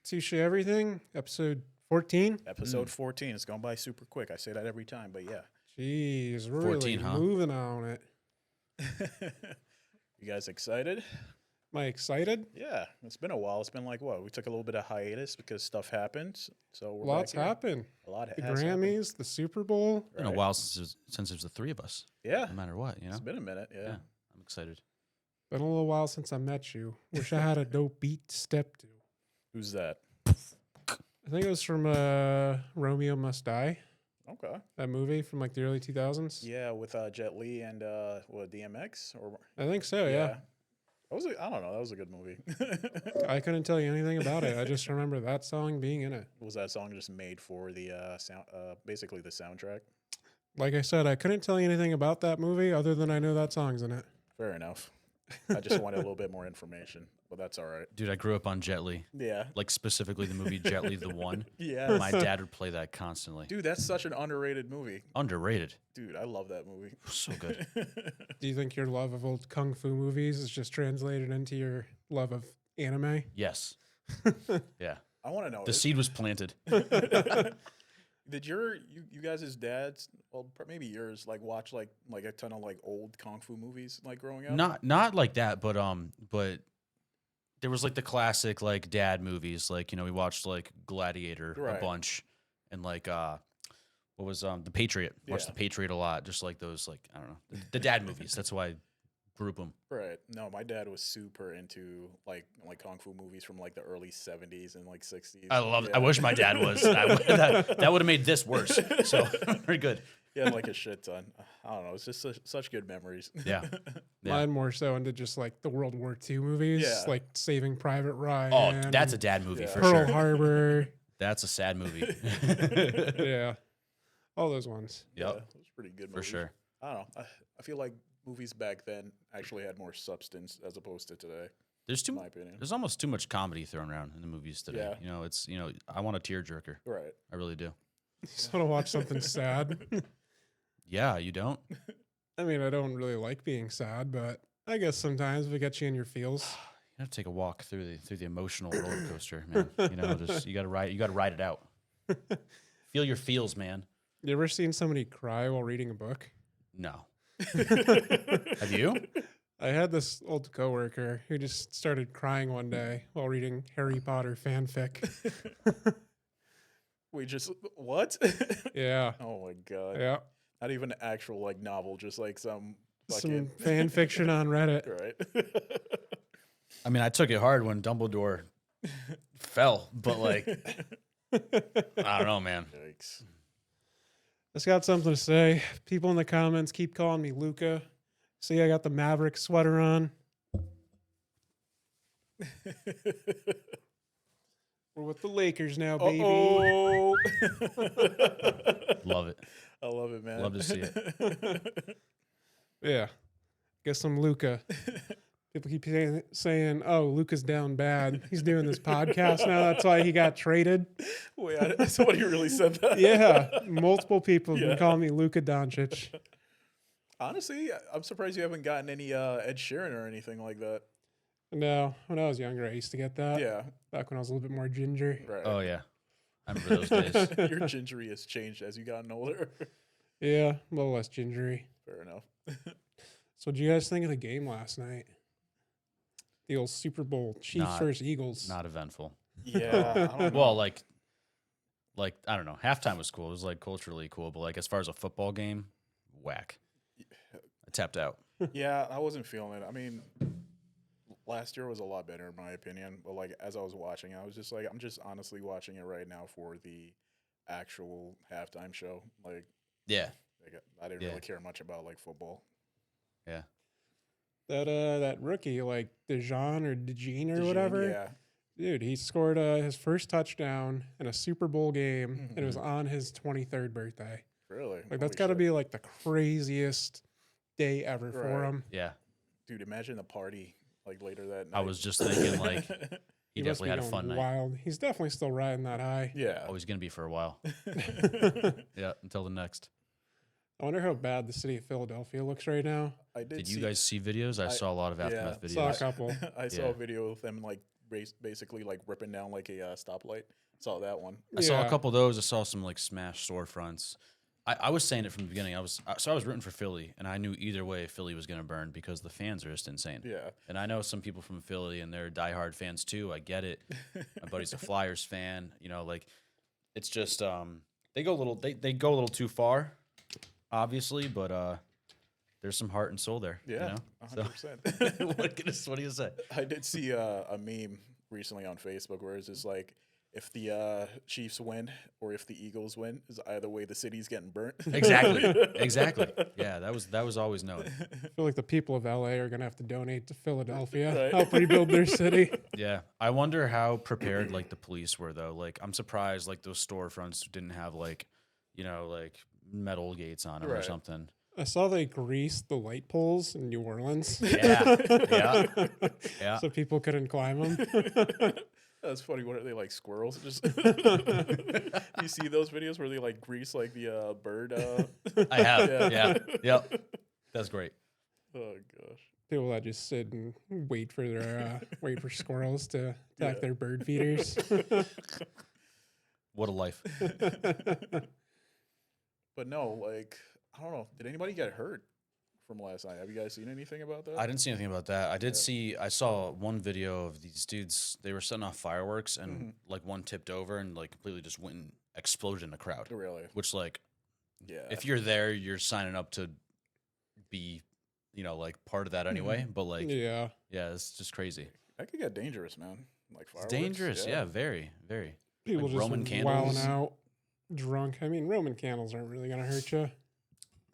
Touche Everything, episode 14. Episode 14. It's gone by super quick. I say that every time, but yeah. Jeez, we're 14, really huh? moving on it. You guys excited? Am I excited? Yeah, it's been a while. It's been like, what? We took a little bit of hiatus because stuff happened. So we're Lots back here. happened. A lot The has happened. Grammys, the Super Bowl. It's been a while since there's the three of us. Yeah. No matter what, you know. It's been a minute. Yeah. I'm excited. Been a little while since I met you. Wish I had a dope beat to step to. Who's that? I think it was from Romeo Must Die, Okay. that movie from like the early 2000s. Yeah, with Jet Li and what, DMX? Or I think so, yeah. That was I don't know. That was a good movie. I couldn't tell you anything about it. I just remember that song being in it. Was that song just made for the sound? Basically the soundtrack. Like I said, I couldn't tell you anything about that movie other than I know that song's in it. Fair enough. I just wanted a little bit more information, but that's all right. Dude, I grew up on Jet Li. Yeah. Like specifically the movie Jet Li the One. Yeah. My dad would play that constantly. Dude, that's such an underrated movie. Underrated. Dude, I love that movie. So good. Do you think your love of old kung fu movies is just translated into your love of anime? Yes. Yeah. I want to know. The seed was planted. Did you guys' dads, well, maybe yours, like watch like a ton of like old kung fu movies like growing up? Not like that, but there was like the classic like dad movies, like, you know, we watched like Gladiator Right. a bunch, and like what was The Patriot. Watched Yeah. The Patriot a lot, just like those, like, I don't know, the dad movies. That's why I group them. Right. No, my dad was super into like kung fu movies from like the early 70s and like 60s. I love. Yeah. I wish my dad was. That would have made this worse. So very good. He had like a shit ton. I don't know. It's just such good memories. Yeah. Yeah. Mine more so into just like the World War II movies, Yeah. like Saving Private Ryan. Oh, that's a dad movie Yeah. for Pearl sure. Harbor. That's a sad movie. Yeah. All those ones. Yeah, Yep. it was pretty good. For movies. sure. I don't know. I feel like movies back then actually had more substance as opposed to today. There's In my opinion. There's almost too much comedy thrown around in the movies today. Yeah. You know, it's, you know, I want a tearjerker. Right. I really do. Just want to watch something sad. Yeah, you don't? I mean, I don't really like being sad, but I guess sometimes if it gets you in your feels. You have to take a walk through the emotional roller coaster, man. You know, just you gotta ride it out. Feel your feels, man. You ever seen somebody cry while reading a book? No. Have you? I had this old coworker who just started crying one day while reading Harry Potter fanfic. We just what? Yeah. Oh my god. Yeah. Not even an actual like novel, just like some Some fucking fan fiction on Reddit. right. I mean, I took it hard when Dumbledore fell, but like, I don't know, man. Yikes. Just got something to say. People in the comments keep calling me Luka. See, I got the Maverick sweater on. We're with the Lakers now, baby. Oh. Love it. I love it, man. Love to see it. Yeah. Guess I'm Luka. People keep saying, oh, Luka's down bad. He's doing this podcast now. That's why he got traded. Wait, somebody really said that? Yeah. Multiple people have Yeah. been calling me Luka Doncic. Honestly, I'm surprised you haven't gotten any Ed Sheeran or anything like that. No, when I was younger, I used to get that. Yeah, Back when I was a little bit more ginger. right. Oh yeah, I remember those days. Your gingery has changed as you gotten older. Yeah, a little less gingery. Fair enough. So, what do you guys think of the game last night? The old Super Bowl, Chiefs Not- versus Eagles. Not eventful. Yeah. I don't know. Well, like I don't know. Halftime was cool. It was like culturally cool, but like as far as a football game, whack. I tapped out. Yeah, I wasn't feeling it. I mean, last year was a lot better in my opinion. But like as I was watching, I was just like, I'm just honestly watching it right now for the actual halftime show. Like, Yeah. I didn't Yeah. really care much about like football. Yeah. That rookie, like DeJean or DeJean or Did you- whatever. Yeah. Dude, he scored his first touchdown in a Super Bowl game, and it was on his 23rd birthday. Really? Like, that's Holy got to shit. be like the craziest day ever for Right. him. Yeah. Dude, imagine the party like later that night. I was just thinking like he must definitely be had a going fun night. wild. He's definitely still riding that high. yeah. Oh, he's gonna be for a while. Yeah, until the next. I wonder how bad the city of Philadelphia looks right now. I did. Did you see- guys see videos? I saw a lot of aftermath yeah. Saw a videos. couple. I saw Yeah. a video of them like basically like ripping down like a stoplight. Saw that one. I saw a Yeah. couple of those. I saw some like smashed storefronts. I was saying it from the beginning. I was rooting for Philly, and I knew either way Philly was going to burn because the fans are just insane. Yeah. And I know some people from Philly, and they're diehard fans too. I get it. My buddy's a Flyers fan. You know, like it's just they go a little too far, obviously, but there's some heart and soul there. Yeah. You know? 100%. So, what do you say? I did see a meme recently on Facebook where it's just like, if the Chiefs win or if the Eagles win, is either way the city's getting burnt. Exactly. Yeah, that was always known. I feel like the people of LA are going to have to donate to Philadelphia, Right. help rebuild their city. Yeah, I wonder how prepared like the police were though. Like, I'm surprised like those storefronts didn't have like, you know, like metal gates on them or Right. something. I saw they greased the light poles in New Orleans. Yeah. So people couldn't climb them. That's funny. What are they, like squirrels? Just you see those videos where they like grease like the bird? I have. Yeah. Yeah. Yep. That's great. Oh gosh. People that just sit and wait for their wait for squirrels to attack Yeah. their bird feeders. What a life. But no, like I don't know. Did anybody get hurt from last night? Have you guys seen anything about that? I didn't see anything about that. I did Yeah. I saw one video of these dudes. They were setting off fireworks, and Mhm. like one tipped over and like completely just went and exploded in the crowd. Really? Which like, Yeah. if you're there, you're signing up to be, you know, like part of that anyway. But like, Yeah. yeah, it's just crazy. That could get dangerous, man. Like It's fireworks. dangerous. Yeah, very, very. People Like just Roman wilding candles. out drunk. I mean, Roman candles aren't really going to hurt you.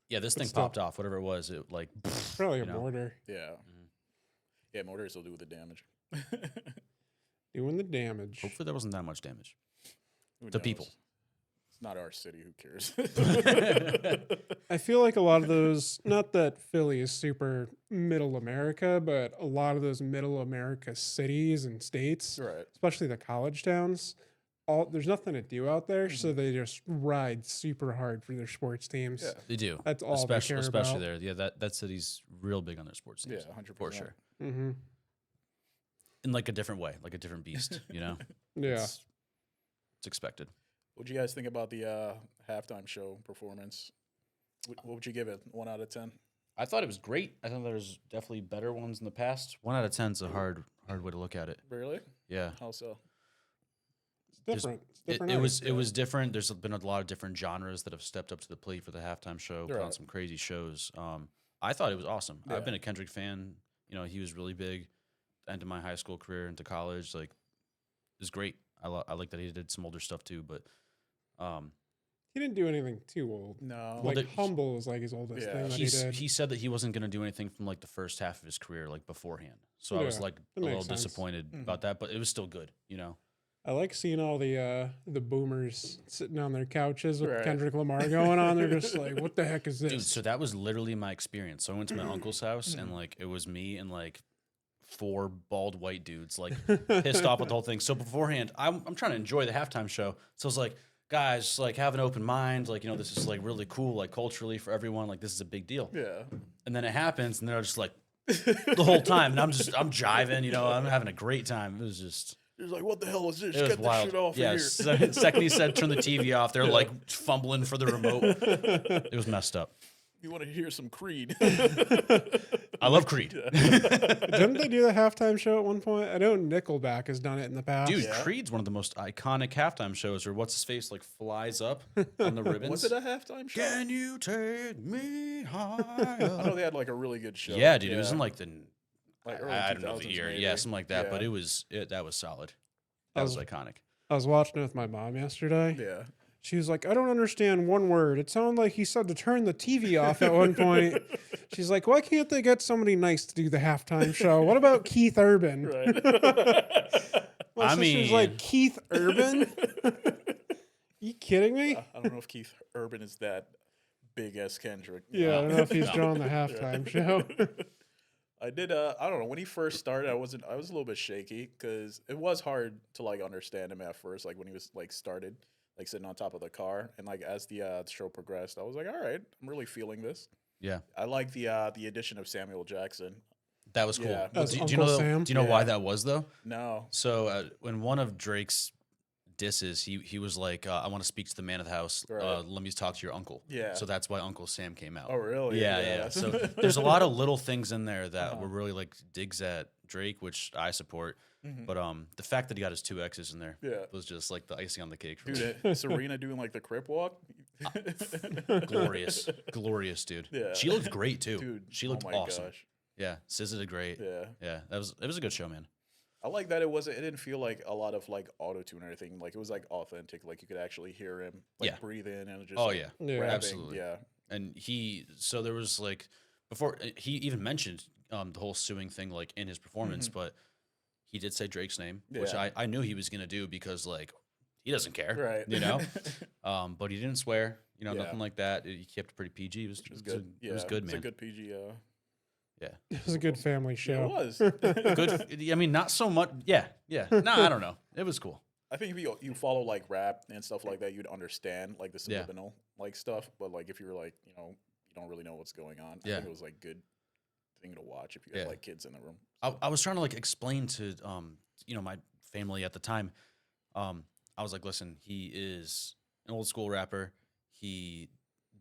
Yeah, this But thing still. popped off. Whatever it was, it like. Probably a You know. mortar Yeah. Mhm. Yeah, mortars will do the damage. doing the damage. Hopefully, there wasn't that much damage. Who The people. knows? It's not our city. Who cares? I feel like a lot of those, not that Philly is super middle America, but a lot of those middle America cities and states, Right. especially the college towns, there's nothing to do out there, so they just ride super hard for their sports teams. Yeah. They do. That's all especially they care about. there. Yeah, that city's real big on their sports teams. Yeah, 100%. for sure. Mm-hmm. In like a different way, like a different beast. You know. Yeah. It's expected. What do you guys think about the halftime show performance? What would you give it? 1 out of 10? I thought it was great. I thought there's definitely better ones in the past. 1 out of 10 is a hard way to look at it. Really? Yeah. How so? It's different. It's It, different. it was night. it was different. There's been a lot of different genres that have stepped up to the plate for the halftime show, put on Right. some crazy shows. I thought it was awesome. Yeah. I've been a Kendrick fan. You know, he was really big. End of my high school career into college, like, it was great. I like that he did some older stuff too, but He didn't do anything too old. No. Like the- Humble was like his oldest Yeah. thing that he did. he said that he wasn't going to do anything from like the first half of his career, like beforehand. So I was Yeah, like that a little makes sense. disappointed Mhm. about that, but it was still good. You know. I like seeing all the boomers sitting on their couches with Right. Kendrick Lamar going on. They're just like, "What the heck is this?" Dude, so that was literally my experience. So I went to my uncle's house and like it was me and like 4 bald white dudes like pissed off with the whole thing. So beforehand, I'm trying to enjoy the halftime show. So I was like, guys, like have an open mind. Like, you know, this is like really cool, like culturally for everyone. Like this is a big deal. Yeah. And then it happens and they're just like the whole time. And I'm jiving, you know, I'm having a great time. It was just. He was like, what the hell is this? It was Get wild. this shit off Yeah, of here. second he said turn the TV off, they're like fumbling for the remote. It was messed up. You want to hear some Creed? I love Creed. Didn't they do the halftime show at one point? I know Nickelback has done it in the past. Dude, Yeah. Creed's one of the most iconic halftime shows where what's his face like flies up on the ribbons. Was it a halftime show? Can you take me I higher? know they had like a really good show. Yeah, dude, it was in like the Like early I don't know the 2000s year, maybe. yeah, something like that. But Yeah. that was solid. I That was was- iconic. I was watching it with my mom yesterday. Yeah. She was like, "I don't understand one word. It sounded like he said to turn the TV off at one point." She's like, "Why can't they get somebody nice to do the halftime show? What about Keith Urban?" Right. My I sister's like, mean- "Keith Urban? You kidding me?" I don't know if Keith Urban is that big as Kendrick. Yeah, I don't know if he's No. drawing the halftime show. I did. I don't know. When he first started, I was a little bit shaky because it was hard to like understand him at first. Like when he was like started, like sitting on top of the car, and like as the show progressed, I was like, all right, I'm really feeling this. Yeah. I like the addition of Samuel Jackson. That was cool. Yeah. Well, As do you Uncle know? Sam? Do you know why Yeah. that was though? No. So when one of Drake's disses, he was like, "I want to speak to the man of the house. Right. Let me talk to your uncle." Yeah. So that's why Uncle Sam came out. Oh, really? Yeah, Yeah. yeah. So there's a lot of little things in there that were really like digs at Drake, which I support. But the fact that he got his 2 X's in there Yeah. was just like the icing on the cake for me. Dude, Serena doing like the crip walk. Glorious, glorious, dude. Yeah. She looked great too. Dude, She looked oh my awesome. Gosh. Yeah, SZA did great. Yeah. Yeah, it was a good show, man. I like that it didn't feel like a lot of like auto tune or anything. Like it was like authentic. Like you could actually hear him like Yeah. breathe in and just Oh like, yeah, Yeah. rapping. absolutely. Yeah. And so there was like before he even mentioned the whole suing thing like in his performance, but he did say Drake's name, which Yeah. I knew he was gonna do because like he doesn't care, Right. You know, but he didn't swear, you know, Yeah. nothing like that. He kept it pretty PG. It was, Which was it was good. a- Yeah. it was good, It's man. a good PG. Yeah, It was a good family Yeah, show. it was. good. I mean, not so much. Yeah. No, I don't know. It was cool. I think if you follow like rap and stuff like that, you'd understand like the subliminal like stuff. But like if you were like you don't really know what's going on, I Yeah. think it was like good thing to watch if you had Yeah. like kids in the room. I was trying to like explain to my family at the time. I was like, listen, he is an old school rapper. He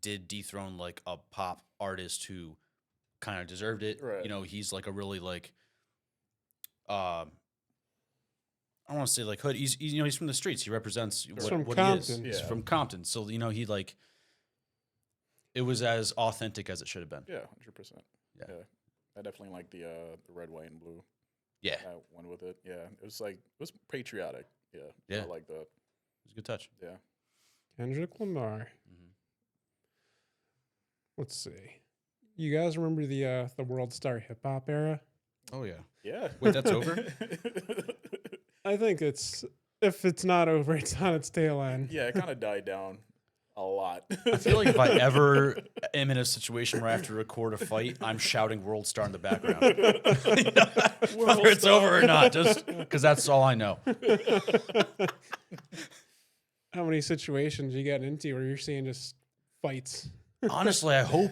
did dethrone like a pop artist who kind of deserved it. Right. You know, he's like a really like I don't want to say like hood. He's from the streets. He represents from what Compton. he is. He's Yeah. from Compton. So he like it was as authentic as it should have been. Yeah, 100%. Yeah. I definitely like the red, white, and blue. Yeah. That went with it. Yeah, it was patriotic. Yeah, Yeah. I like that. It was a good touch. Yeah, Kendrick Lamar. Mhm. Let's see. You guys remember the World Star Hip Hop era? Oh yeah. yeah. Wait, that's over? I think if it's not over, it's on its tail end. Yeah, it kind of died down a lot. I feel like if I ever am in a situation where I have to record a fight, I'm shouting "World Star" in the background, whether it's over or not, just because that's all I know. How many situations you get into where you're seeing just fights? Honestly, I hope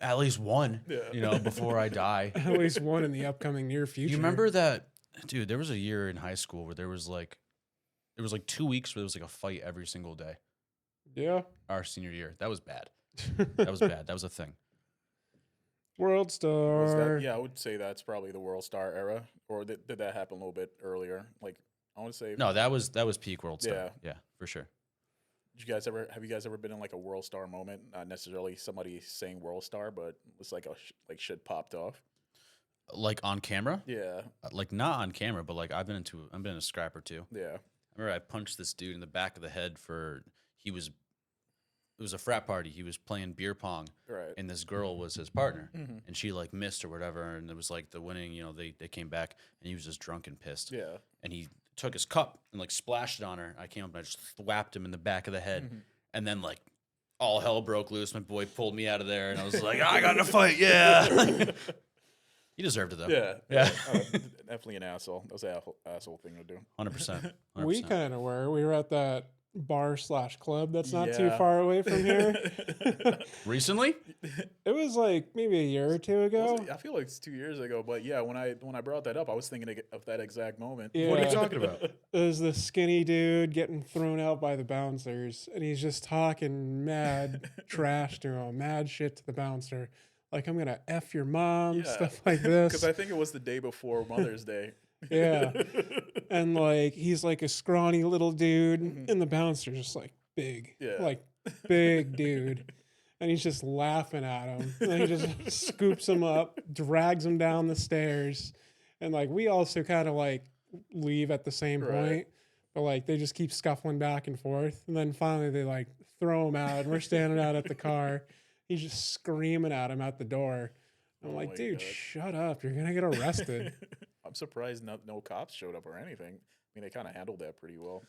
at least one, Yeah. before I die. At least one in the upcoming near future. You remember that, dude? There was a year in high school where there was like 2 weeks where there was like a fight every single day. Yeah. Our senior year, that was bad. That was bad. That was a thing. World Was Star. that, yeah, I would say that's probably the World Star era, or did that happen a little bit earlier? Like I want to say, No, that was peak World Star. Yeah. Yeah, for sure. have you guys ever been in like a World Star moment? Not necessarily somebody saying World Star, but it's like like shit popped off. Like on camera, Yeah, like not on camera, but like I've been in a scrap or two. yeah, I remember I punched this dude in the back of the head it was a frat party. He was playing beer pong, right. and this girl was his partner, Mhm. and she like missed or whatever, and it was like the winning. They came back, and he was just drunk and pissed. Yeah, And he took his cup and like splashed it on her. I came up and I just thwapped him in the back of the head, Mm-hmm. and then like all hell broke loose. My boy pulled me out of there, and I was like, I got in a fight, yeah. He deserved it though. yeah. Yeah. Definitely an asshole. That was an asshole thing to do. 100%. We kind of were. We were at that bar/club that's not too Yeah. far away from here. Recently? It was like maybe a year or two ago. I feel like it's 2 years ago, but yeah, when I brought that up, I was thinking of that exact moment. Yeah. What are you talking about? It was the skinny dude getting thrown out by the bouncers, and he's just talking mad trash to him, mad shit to the bouncer. Like, I'm going to F your mom, Yeah. stuff like this. Because I think it was the day before Mother's Day. Yeah. And like, he's like a scrawny little dude, and the bouncer's just like big, Yeah. like big dude. And he's just laughing at him. And he just scoops him up, drags him down the stairs. And like, we also kind of like leave at the same Right. point, but like, they just keep scuffling back and forth. And then finally, they like throw him out, and we're standing out at the car. He's just screaming at him at the door. I'm Oh like, my dude, God. shut up. You're going to get arrested. I'm surprised no cops showed up or anything. I mean, they kind of handled that pretty well.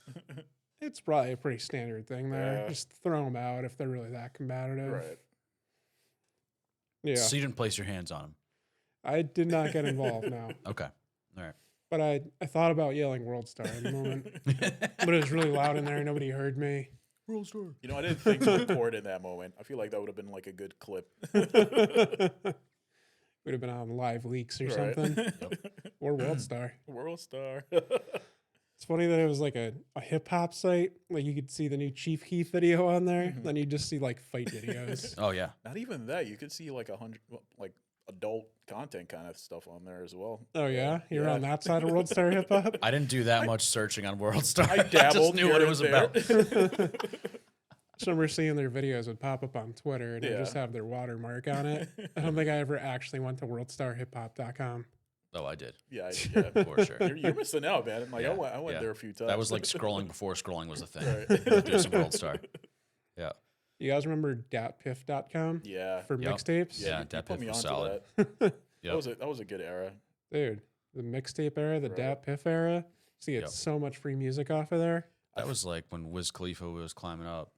It's probably a pretty standard thing there. Yeah. Just throw them out if they're really that combative. Right. Yeah. So you didn't place your hands on him. I did not get involved now. Okay. All right. But I thought about yelling World Star in the moment. But it was really loud in there. Nobody heard me. World Star. You know, I didn't think to record in that moment. I feel like that would have been like a good clip. we'd have been on Live Leaks or Right. something, or World Star. World Star. It's funny that it was like a hip hop site. Like you could see the new Chief Keef video on there, then you just see like fight videos. Oh yeah. Not even that. You could see like 100 like adult content kind of stuff on there as well. Oh yeah, you're Yeah. on that side of World Star hip hop. I didn't do that much searching on World Star. I just dabbled. knew here what it and was there. about. I just remember seeing their videos would pop up on Twitter and they Yeah. just have their watermark on it. I don't think I ever actually went to worldstarhiphop.com. Oh, I did Yeah, for sure. You're missing out, man. Like Yeah, I went yeah. there a few times. That was like scrolling before scrolling was a thing. Right. Do some World Star. Yeah. You guys remember datpiff.com Yeah. for Yep. mixtapes? Yeah, you Dat put Piff me was onto solid. that. Yep. That was a good era. Dude, the mixtape era, the Right. Dat Piff era. So you get Yep. so much free music off of there. That was like when Wiz Khalifa was climbing up.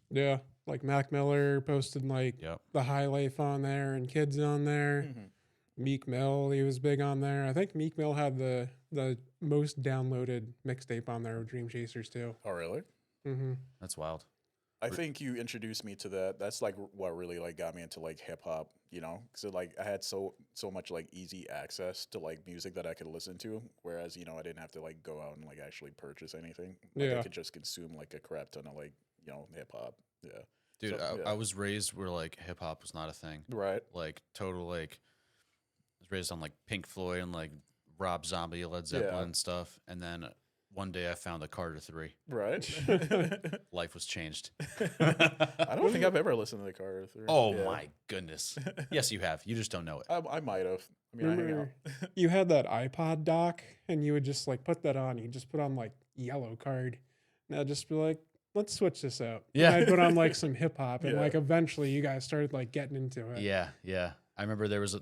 Yeah. Like Mac Miller posted like Yep. the High Life on there and Kids on there. Mhm. Meek Mill, he was big on there. I think Meek Mill had the most downloaded mixtape on there with Dream Chasers too. Oh, really? Mm-hmm. That's wild. I think you introduced me to that. That's like what really like got me into like hip hop, you know, because like I had so much like easy access to like music that I could listen to, whereas I didn't have to like go out and like actually purchase anything. Like Yeah. I could just consume like a crap ton of like hip hop. Yeah, Dude, So, yeah. I was raised where like hip hop was not a thing. right. Like total like I was raised on like Pink Floyd and like Rob Zombie, Led Zeppelin and stuff. And then one day I found the Carter 3. Right. Life was changed. I don't think I've ever listened to the Carter 3. Oh Yeah. my goodness. Yes, you have. You just don't know it. I might have. I mean, I hang out. Remember you had that iPod dock and you would just like put that on. You just put on like Yellow Card. And I'd just be like, let's switch this up. Yeah. And I'd put on like some hip hop and Yeah. like eventually you guys started like getting into it. Yeah, yeah. I remember there was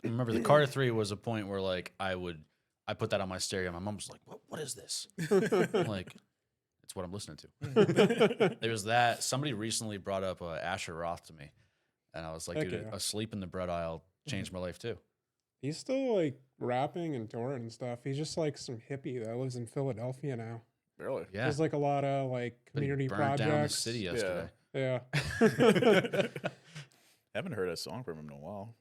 remember the Carter 3 was a point where like I put that on my stereo. My mom was like, "What is this?" I'm like, it's what I'm listening to. There was that. Somebody recently brought up Asher Roth to me, and I was like, Heck dude, yeah. Asleep in the Bread Aisle changed my life too. He's still like rapping and touring and stuff. He's just like some hippie that lives in Philadelphia now. Really? Yeah, There's like a lot of like But he community burned projects. down the city yesterday. Yeah. Haven't heard a song from him in a while.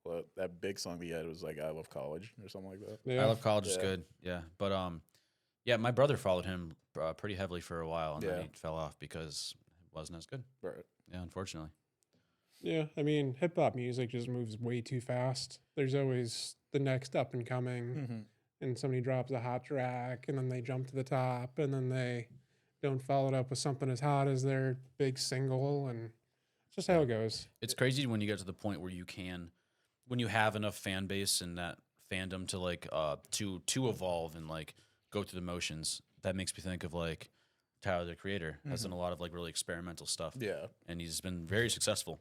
But that big song he had was like "I Love College" or something like that. Yeah. I Love College is Yeah. good. Yeah, but yeah, my brother followed him pretty heavily for a while, and Yeah. then he fell off because it wasn't as good. Right. Yeah, unfortunately. Yeah. I mean, hip hop music just moves way too fast. There's always the next up and coming, Mm-hmm. and somebody drops a hot track, and then they jump to the top, and then they don't follow it up with something as hot as their big single, and it's just how it goes. It's crazy when you get to the point where when you have enough fan base and that fandom to like to evolve and like go through the motions. That makes me think of like Tyler the Creator has done a lot of like really experimental stuff. Yeah. And he's been very successful.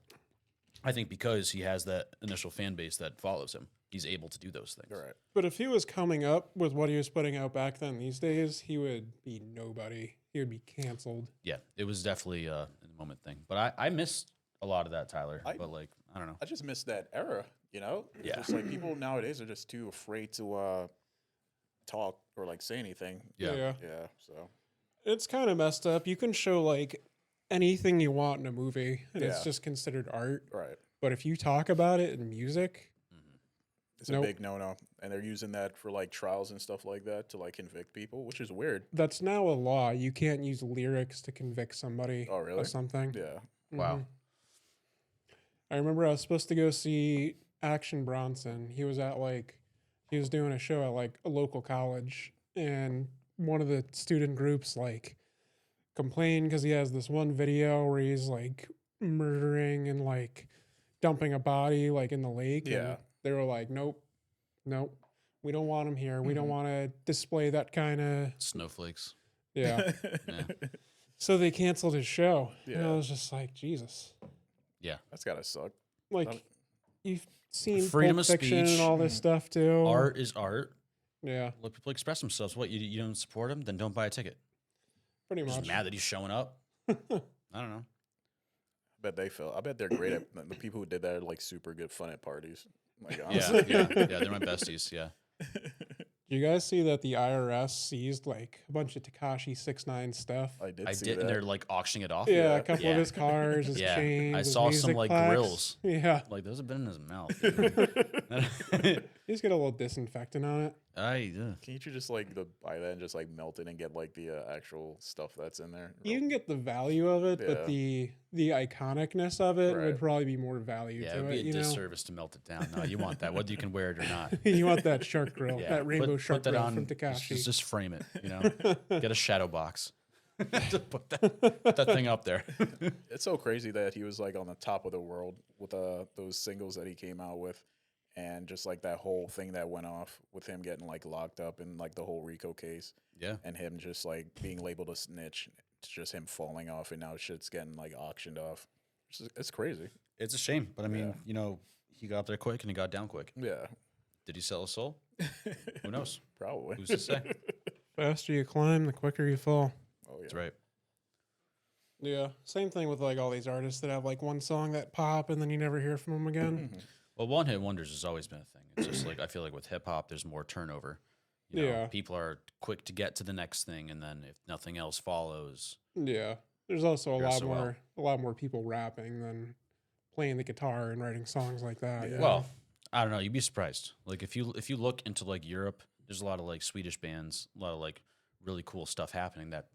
I think because he has that initial fan base that follows him, he's able to do those things. Right. But if he was coming up with what he was putting out back then these days, he would be nobody. He would be canceled. Yeah, it was definitely a moment thing. But I missed a lot of that, Tyler. But like, I don't know. I just miss that era. It's Yeah. just like people nowadays are just too afraid to talk or like say anything. Yeah. Yeah. So. It's kind of messed up. You can show like anything you want in a movie, and it's Yeah. just considered art. Right. But if you talk about it in music, It's Nope. a big no-no, and they're using that for like trials and stuff like that to like convict people, which is weird. that's now a law. You can't use lyrics to convict somebody Oh, really? of something. Yeah. Wow. Mhm. I remember I was supposed to go see Action Bronson. He was doing a show at like a local college, and one of the student groups like complained because he has this one video where he's like murdering and like dumping a body like in the lake. Yeah. And they were like, nope, we don't want him here. We don't want to display that kind of, Snowflakes. yeah. Yeah. So they canceled his show. And I Yeah. was just like, Jesus. Yeah. That's gotta suck. Like, Not- you've seen Freedom Pulp of Fiction speech. and all this stuff too. Art is art. Yeah, Let people express themselves. What, you don't support him? Then don't buy a ticket. pretty Just much. mad that he's showing up. I don't know. I bet they're great at the people who did that are like super good fun at parties. Like Yeah, honestly. yeah, they're my besties. Yeah. Did Do you guys see that the IRS seized like a bunch of Tekashi 6ix9ine stuff? I did I see did, that. and they're like auctioning it off. Yeah, Yeah. a couple Yeah. of his cars, his Yeah. chains, I his saw some music like plaques. grills. Yeah, Like those have been in his mouth. Dude. he's got a little disinfectant on it. Can't you just like buy that and just like melt it and get like the actual stuff that's in there? You can get the value of it, but Yeah. the iconicness of it Right. would probably be more value Yeah, it to would be it. a You know, disservice to melt it down. No, you want that, whether you can wear it or not. you want that shark grill, Yeah, that rainbow shark that grill on. from Tekashi. Just frame it. You know, get a shadow box. Just put that thing up there. It's so crazy that he was like on the top of the world with those singles that he came out with, and just like that whole thing that went off with him getting like locked up in like the whole Rico case, Yeah, and him just like being labeled a snitch. It's just him falling off, and now shit's getting like auctioned off. It's crazy. it's a shame, but I mean, Yeah. you know, he got up there quick and he got down quick. Yeah, Did he sell his soul? Who knows? probably. Who's to say? Faster you climb, the quicker you fall. Oh yeah, That's right. Yeah, same thing with like all these artists that have like one song that pop and then you never hear from them again. Well, one hit wonders has always been a thing. It's just like I feel like with hip hop, there's more turnover. You know, Yeah. people are quick to get to the next thing, and then if nothing else follows, Yeah, there's also Goes so a lot more people rapping than playing the guitar and writing songs like that. Yeah. you know? well, I don't know. You'd be surprised. Like if you look into like Europe, there's a lot of like Swedish bands, a lot of like really cool stuff happening that,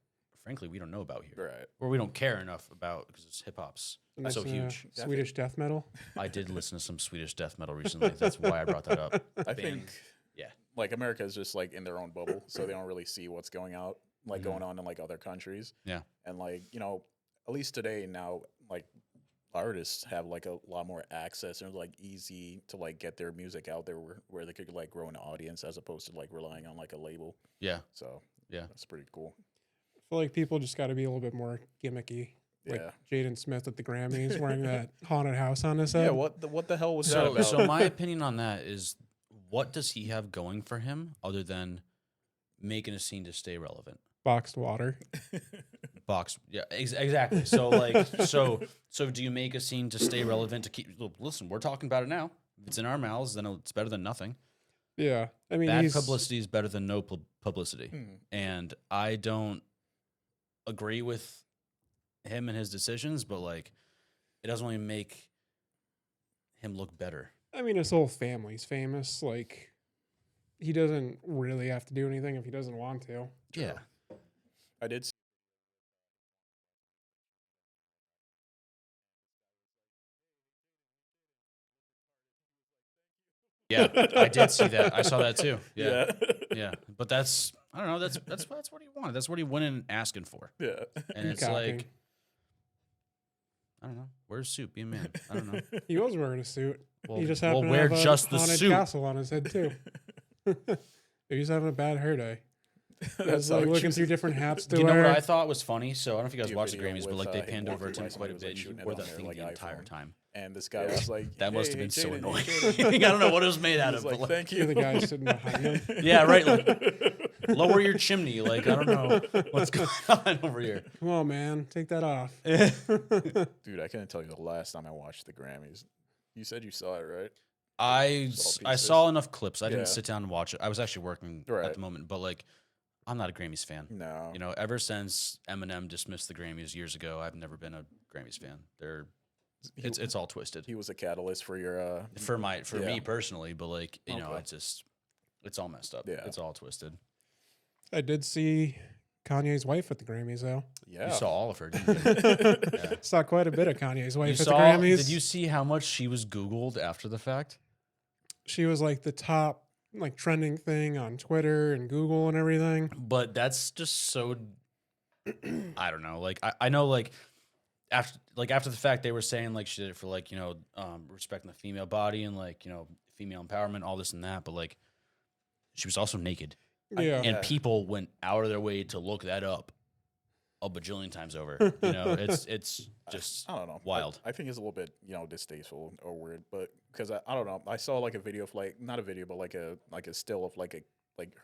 frankly, we don't know about here, right. or we don't care enough about because hip hop's And so listen to huge. Swedish death metal. I did listen to some Swedish death metal recently. That's why I brought that up. I Band- think yeah. like America is just like in their own bubble, so they don't really see what's going out, like Mhm. going on in like other countries. Yeah. And like, you know, at least today now, like artists have like a lot more access and like easy to like get their music out there where they could like grow an audience as opposed to like relying on like a label. Yeah. So Yeah. that's pretty cool. I feel like people just got to be a little bit more gimmicky. Like Yeah. Jaden Smith at the Grammys wearing that haunted house on his head. Yeah. What the hell was that So, about? so my opinion on that is, what does he have going for him other than making a scene to stay relevant? Boxed water. Box, yeah, exactly. So like, so do you make a scene to stay relevant to keep? Look, listen, we're talking about it now. If it's in our mouths, then it's better than nothing. Yeah, I mean, Bad he's publicity is better than no publicity, and I don't agree with him and his decisions, but like, it doesn't really make him look better. I mean, his whole family's famous. Like, he doesn't really have to do anything if he doesn't want to. Yeah. I did. Yeah, I did see that. I saw that too. Yeah, Yeah. yeah. But that's, I don't know. That's what he wanted. That's what he went in asking for. Yeah. And it's Peacocking. like, I don't know. Where's suit? Be a man. I don't know. He was wearing a suit. Well, He just well, happened to wear have just a the haunted suit. castle on his head too. He's having a bad hair day. That's He's how like he looking chooses- through different hats to Do you know wear. what I thought was funny? So I don't know if you guys Do a watched the video Grammys, but with, like they him panned over walking to him by quite a somebody who was, bit. like, He shooting it wore on that their, thing like, the entire iPhone. time. And this guy was like, That must have "Hey, been so Jaden, annoying. Jaden." I don't know what it was made out He's of. like, But thank You're you. the guy sitting behind him. yeah, right. Like, lower your chimney. Like, I don't know what's going on over here. Come on, man, take that off. Dude, I couldn't tell you the last time I watched the Grammys. You said you saw it, right? I Saw saw enough clips. I Yeah. didn't sit down and watch it. I was actually working Right. at the moment, but like, I'm not a Grammys fan. No. You know, ever since Eminem dismissed the Grammys years ago, I've never been a Grammys fan. It's all twisted He was a catalyst for your for me Yeah. personally, but like, you know, Okay. it's all messed up. Yeah. It's all twisted. I did see Kanye's wife at the Grammys though. Yeah. You saw all of her, didn't you? Yeah. Saw quite a bit of Kanye's wife You at the saw? Grammys. Did you see how much she was Googled after the fact? She was like the top like trending thing on Twitter and Google and everything. But that's just so I don't know. Like I know like after the fact they were saying like she did it for like, you know, respecting the female body and like, you know, female empowerment, all this and that, but like she was also naked. Yeah. And Yeah. people went out of their way to look that up a bajillion times over. You know, it's just I don't know. wild. I think it's a little bit, you know, distasteful or weird, but because I don't know. I saw like a video of like not a video, but like a still of like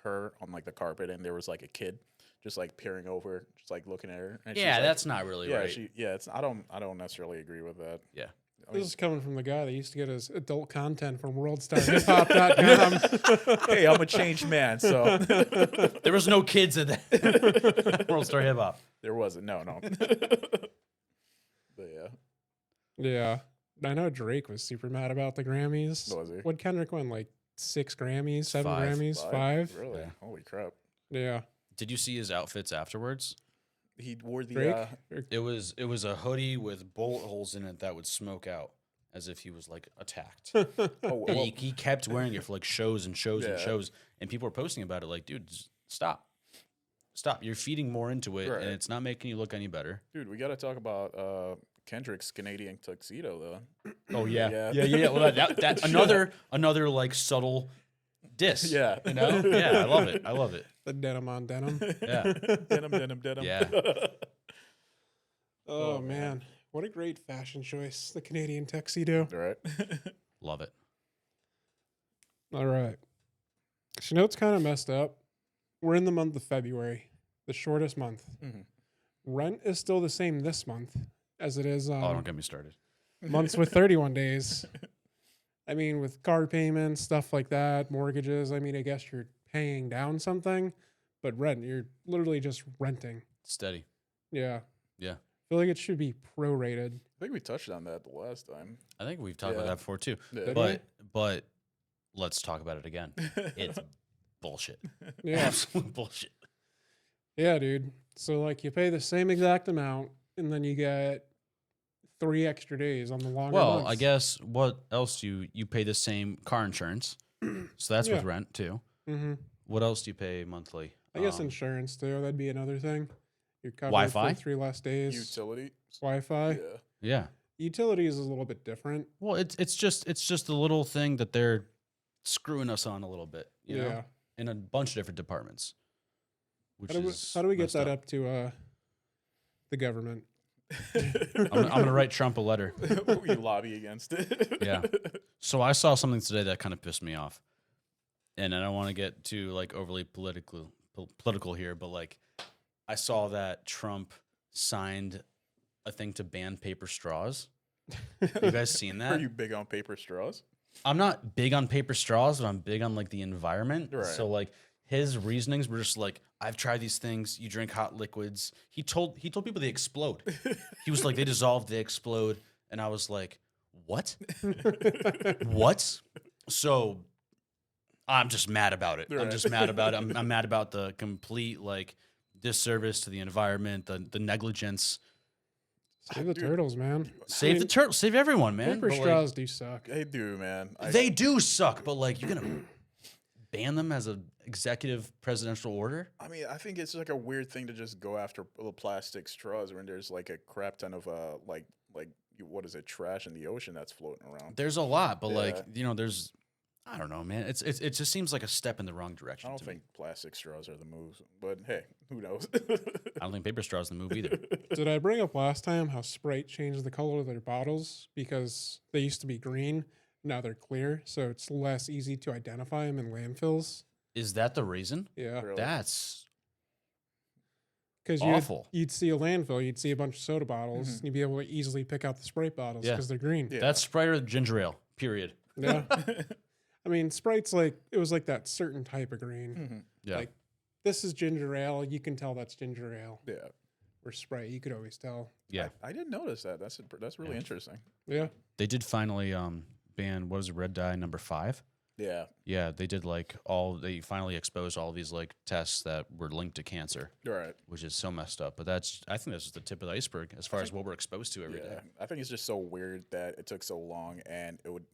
her on like the carpet, and there was like a kid just like peering over, just like looking at her. And she's Yeah, like, that's not really yeah, right. it's I don't necessarily agree with that. Yeah. I This mean, is coming from the guy that used to get his adult content from worldstarhiphop.com. hey, I'm a changed man, so There was no kids at that World Star Hip Hop. there wasn't. No. But yeah, Yeah. I know Drake was super mad about the Grammys. was he? What Kendrick win? Like 6 Grammys, 7 5. Grammys, 5? Really? Yeah. Holy crap! Yeah. Did you see his outfits afterwards? He wore the Drake? Or- It was a hoodie with bullet holes in it that would smoke out as if he was like attacked. oh, And well, he kept wearing it for like shows and shows and Yeah. shows, and people were posting about it like, dude, just stop. You're feeding more into it, Right. and it's not making you look any better. dude, we got to talk about Kendrick's Canadian tuxedo though. Oh Yeah. yeah. Well, that's another like subtle diss. Yeah. you know. Yeah, I love it. the denim on denim. Yeah, denim. Yeah. Oh, Oh, man. man. What a great fashion choice. The Canadian tuxedo. Right. love it. All right. So, you know, it's kind of messed up. We're in the month of February, the shortest month. Mhm. Rent is still the same this month as it is Oh, don't get me started. months with 31 days. I mean, with car payments, stuff like that, mortgages, I mean, I guess you're paying down something, but rent, you're literally just renting. Steady. Yeah. Yeah. I feel like it should be prorated. I think we touched on that the last time. I think we've talked about Yeah. that before too. Yeah. But let's talk about it again. It's bullshit. Yeah. Absolute bullshit. Yeah, dude. So, like, you pay the same exact amount, and then you get 3 extra days on the longer Well, months. I guess what else you pay the same car insurance, so that's with Yeah. rent too. Mm-hmm. What else do you pay monthly? I guess insurance, too. That'd be another thing. You're covered Wi-Fi? for 3 less days. Utility. Wi-Fi. Yeah. Yeah. Utilities is a little bit different. Well, it's just a little thing that they're screwing us on a little bit, you Yeah. know, in a bunch of different departments. Which How do we, is how do we get messed that up to the government? I'm gonna write Trump a letter. we lobby against it. Yeah. So I saw something today that kind of pissed me off, and I don't want to get too like overly political here, but like I saw that Trump signed a thing to ban paper straws. You guys seen that? Are you big on paper straws? I'm not big on paper straws, but I'm big on like the environment. Right. So like his reasonings were just like, I've tried these things. You drink hot liquids. He told people they explode. He was like, they dissolve, they explode, and I was like, what? What? So I'm just mad about it. I'm Right. just mad about it. I'm mad about the complete like disservice to the environment, the negligence. Save the Dude. turtles, man. Save the turtle, save everyone, man. Paper But, like, straws do suck. They do, man. they do suck, but like you're gonna ban them as an executive presidential order? I mean, I think it's like a weird thing to just go after the plastic straws when there's like a crap ton of what is it, trash in the ocean that's floating around. There's a lot, but like Yeah. you know, there's I don't know, man. It just seems like a step in the wrong direction. I don't to think me. plastic straws are the moves, but hey, who knows? I don't think paper straws the move either. Did I bring up last time how Sprite changed the color of their bottles because they used to be green, now they're clear, so it's less easy to identify them in landfills? Is that the reason? Yeah, Really? That's because awful. you'd see a landfill, you'd see a bunch of soda bottles, and you'd be able to easily pick out the Sprite bottles Yeah. because they're green. Yeah. That's Sprite or ginger ale. Period. Yeah. I mean, Sprite's like, it was like that certain type of green. Mhm. Yeah. Like, this is ginger ale. You can tell that's ginger ale. Yeah, Or Sprite, you could always tell. Yeah. I didn't notice that. That's really Yeah. interesting. Yeah. They did finally ban what was it, red dye number 5? Yeah, Yeah, they did they finally exposed all these like tests that were linked to cancer, you're right. which is so messed up. But I think that's just the tip of the iceberg as far as what we're exposed to every day. Yeah, I think it's just so weird that it took so long, and it would,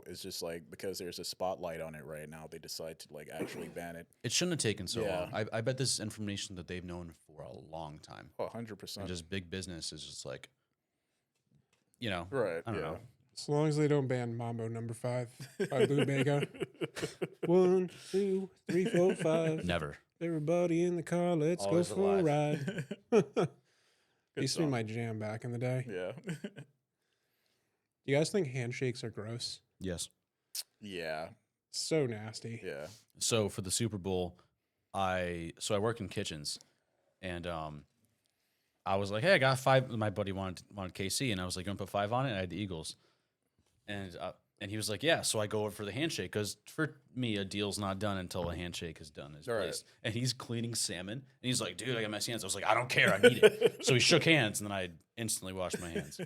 it's just like because there's a spotlight on it right now, they decide to like actually ban it. It shouldn't have taken so Yeah. long. I bet this is information that they've known for a long time. Oh, 100%. And just big business is just like, Right. I don't yeah. know. As long as they don't ban Mambo number 5 by Lou Bega. 1, 2, 3, 4, 5. Never. Everybody in the car, let's Always go for alive. a ride. Good Used to be song. my jam back in the day. Yeah. Do you guys think handshakes are gross? Yes. Yeah. So nasty. Yeah. So for the Super Bowl, I work in kitchens, and I was like, hey, I got 5. My buddy wanted KC, and I was like, you want to put 5 on it? And I had the Eagles, And he was like, yeah. So I go over for the handshake because for me, a deal's not done until a handshake is done. Right. And he's cleaning salmon. And he's like, dude, I got messy hands. I was like, I don't care. I need it. So we shook hands, and then I instantly washed my hands.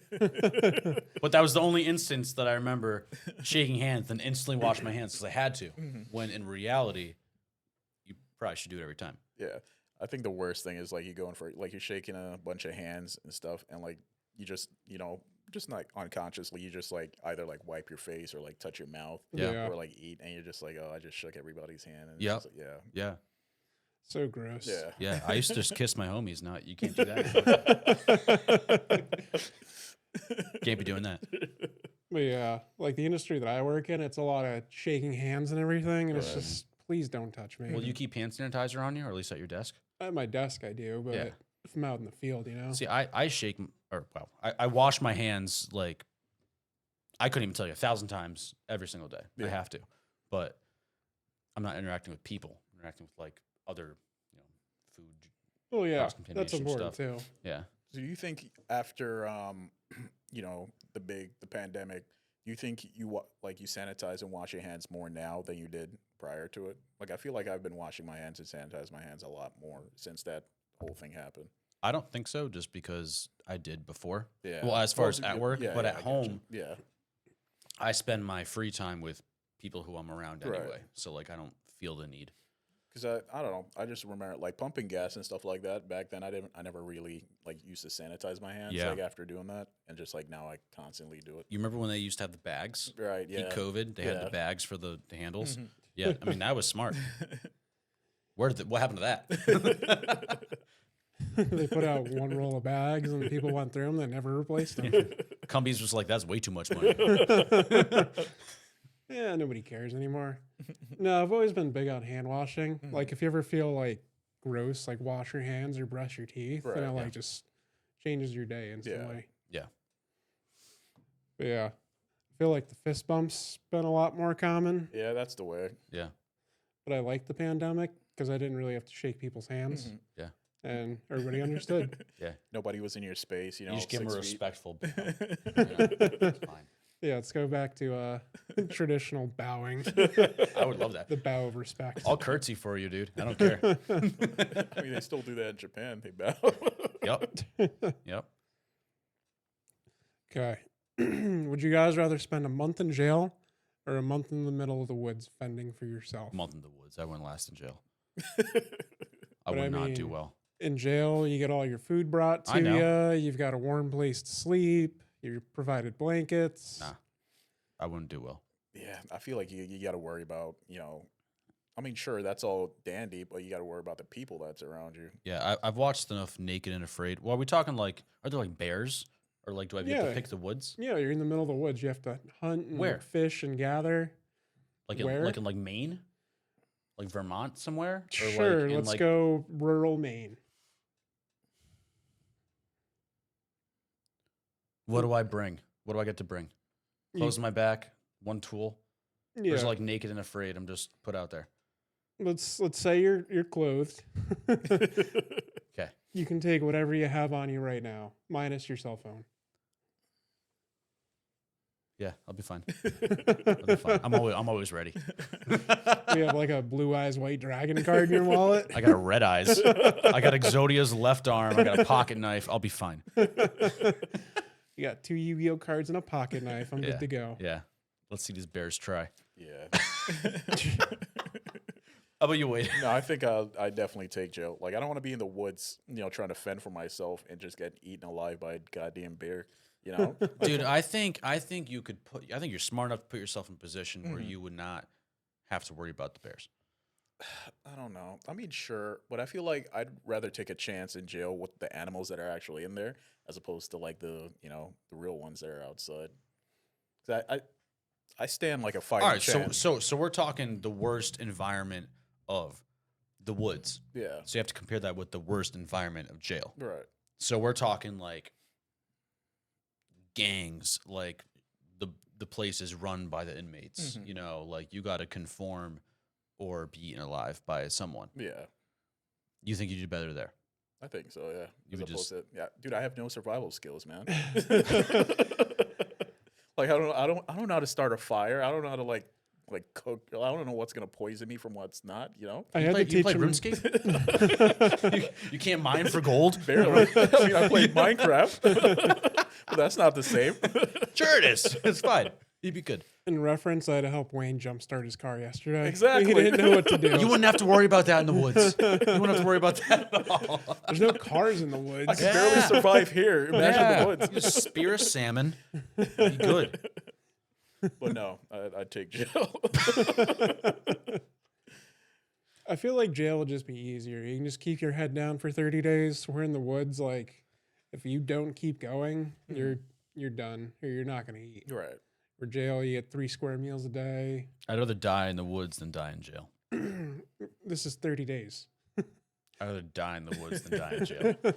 But that was the only instance that I remember shaking hands, then instantly washed my hands because I had to. When in reality, you probably should do it every time. Yeah. I think the worst thing is like you going for like you're shaking a bunch of hands and stuff, and like you just just like unconsciously you just like either like wipe your face or like touch your mouth, Yeah. or like eat, and you're just like, oh, I just shook everybody's hand. And it's Yep. just like, yeah, Yeah. So gross. yeah, Yeah. I used to just kiss my homies. Now you can't do that. Can't be doing that. But yeah, like the industry that I work in, it's a lot of shaking hands and everything, and it's Right. just please don't touch me. Will you keep hand sanitizer on you, or at least at your desk? At my desk, I do, but Yeah. if I'm out in the field, you know. See, I shake, I wash my hands like, I couldn't even tell you 1,000 times every single day. I Yeah. have to. But I'm not interacting with people. I'm interacting with like other, food. Oh yeah, that's cross-contamination important stuff. too. Yeah. So do you think after the pandemic, do you think like you sanitize and wash your hands more now than you did prior to it? Like I feel like I've been washing my hands and sanitize my hands a lot more since that whole thing happened. I don't think so, just because I did before. Yeah. Well, as far as at work, but at I gotcha. home, Yeah. I spend my free time with people who I'm around Right. anyway. So like, I don't feel the need. Because I don't know, I just remember like pumping gas and stuff like that back then. I never really like used to sanitize my hands Yeah. like after doing that, and just like now I constantly do it. You remember when they used to have the bags? Right? Yeah. Peak COVID, they had Yeah. the bags for the handles. Mhm. Yeah, I mean that was smart. What happened to that? They put out one roll of bags, and people went through them. They never replaced them. Cumbies was like, that's way too much money. Yeah, nobody cares anymore. No, I've always been big on hand washing. Like if you ever feel like gross, like wash your hands or brush your teeth, Right, and it yeah. like just changes your day instantly. Yeah. But yeah, I feel like the fist bumps been a lot more common. Yeah, that's the way. Yeah. But I like the pandemic because I didn't really have to shake people's hands. Mhm. Yeah. And everybody understood. Yeah. Nobody was in your space. You know, You just give them a 6 feet. respectful bow. It's fine. Yeah, let's go back to traditional bowing. I would love that. The bow of respect. I'll curtsy for you, dude. I don't care. I mean, they still do that in Japan. They bow. Yep. Yep. Okay. Would you guys rather spend a month in jail or a month in the middle of the woods fending for yourself? Month in the woods. I wouldn't last in jail. I But would I not do mean, well. In jail, you get all your food brought I to know. you. You've got a warm place to sleep. You're provided blankets. Nah. I wouldn't do well. Yeah, I feel like you got to worry about, I mean, sure, that's all dandy, but you got to worry about the people that's around you. Yeah, I've watched enough Naked and Afraid. Well, are we talking like, are there like bears? Or like, do I have to Yeah. pick the woods? Yeah, you're in the middle of the woods. You have to hunt and Where? fish and gather. Like in, Where? like in like Maine? Like Vermont somewhere? Or Sure, like in let's like, go rural Maine. What do I bring? What do I get to bring? You- Clothes on my back, one tool. Yeah, There's like Naked and Afraid. I'm just put out there. let's say you're clothed. Okay. You can take whatever you have on you right now, minus your cell phone. Yeah, I'll be fine. I'll be fine. I'm always ready. You have like a blue eyes white dragon card in your wallet. I got a red eyes. I got Exodia's left arm. I got a pocket knife. I'll be fine. You got 2 Yu-Gi-Oh cards and a pocket knife. I'm Yeah. good to go. Yeah. Let's see these bears try. Yeah. How about you, Wade? No, I think I definitely take jail. Like, I don't want to be in the woods, trying to fend for myself and just get eaten alive by a goddamn bear, Dude, I think you could I think you're smart enough to put yourself in a position where Mhm. you would not have to worry about the bears. I don't know. I mean, sure, but I feel like I'd rather take a chance in jail with the animals that are actually in there as opposed to like the real ones that are outside. 'Cause I stand like a fighting All right, chance. so we're talking the worst environment of the woods. Yeah. So you have to compare that with the worst environment of jail. Right. So we're talking like gangs, like the place is run by the inmates. Mhm. Like you got to conform or be eaten alive by someone. Yeah. You think you do better there? I think so, yeah. You As would opposed just- to, yeah, dude, I have no survival skills, man. Like I don't know how to start a fire. I don't know how to like cook. I don't know what's gonna poison me from what's not. You know. I had to You teach play him. RuneScape? you can't mine for gold? Barely. I mean, I played Minecraft, but that's not the same. Sure it is. It's fine. You'd be good. In reference, I had to help Wayne jumpstart his car yesterday. Exactly. He didn't know what to do. You wouldn't have to worry about that in the woods. You wouldn't have to worry about that at all. There's no cars in the I woods. can barely survive here. Imagine the woods. You just spear a salmon. Be good. But no, I'd take jail. I feel like jail would just be easier. You can just keep your head down for 30 days. We're in the woods. Like, if you don't keep going, you're done, or you're not gonna eat. Right. For jail, you get 3 square meals a day. I'd rather die in the woods than die in jail. This is 30 days. I'd rather die in the woods than die in jail. Again,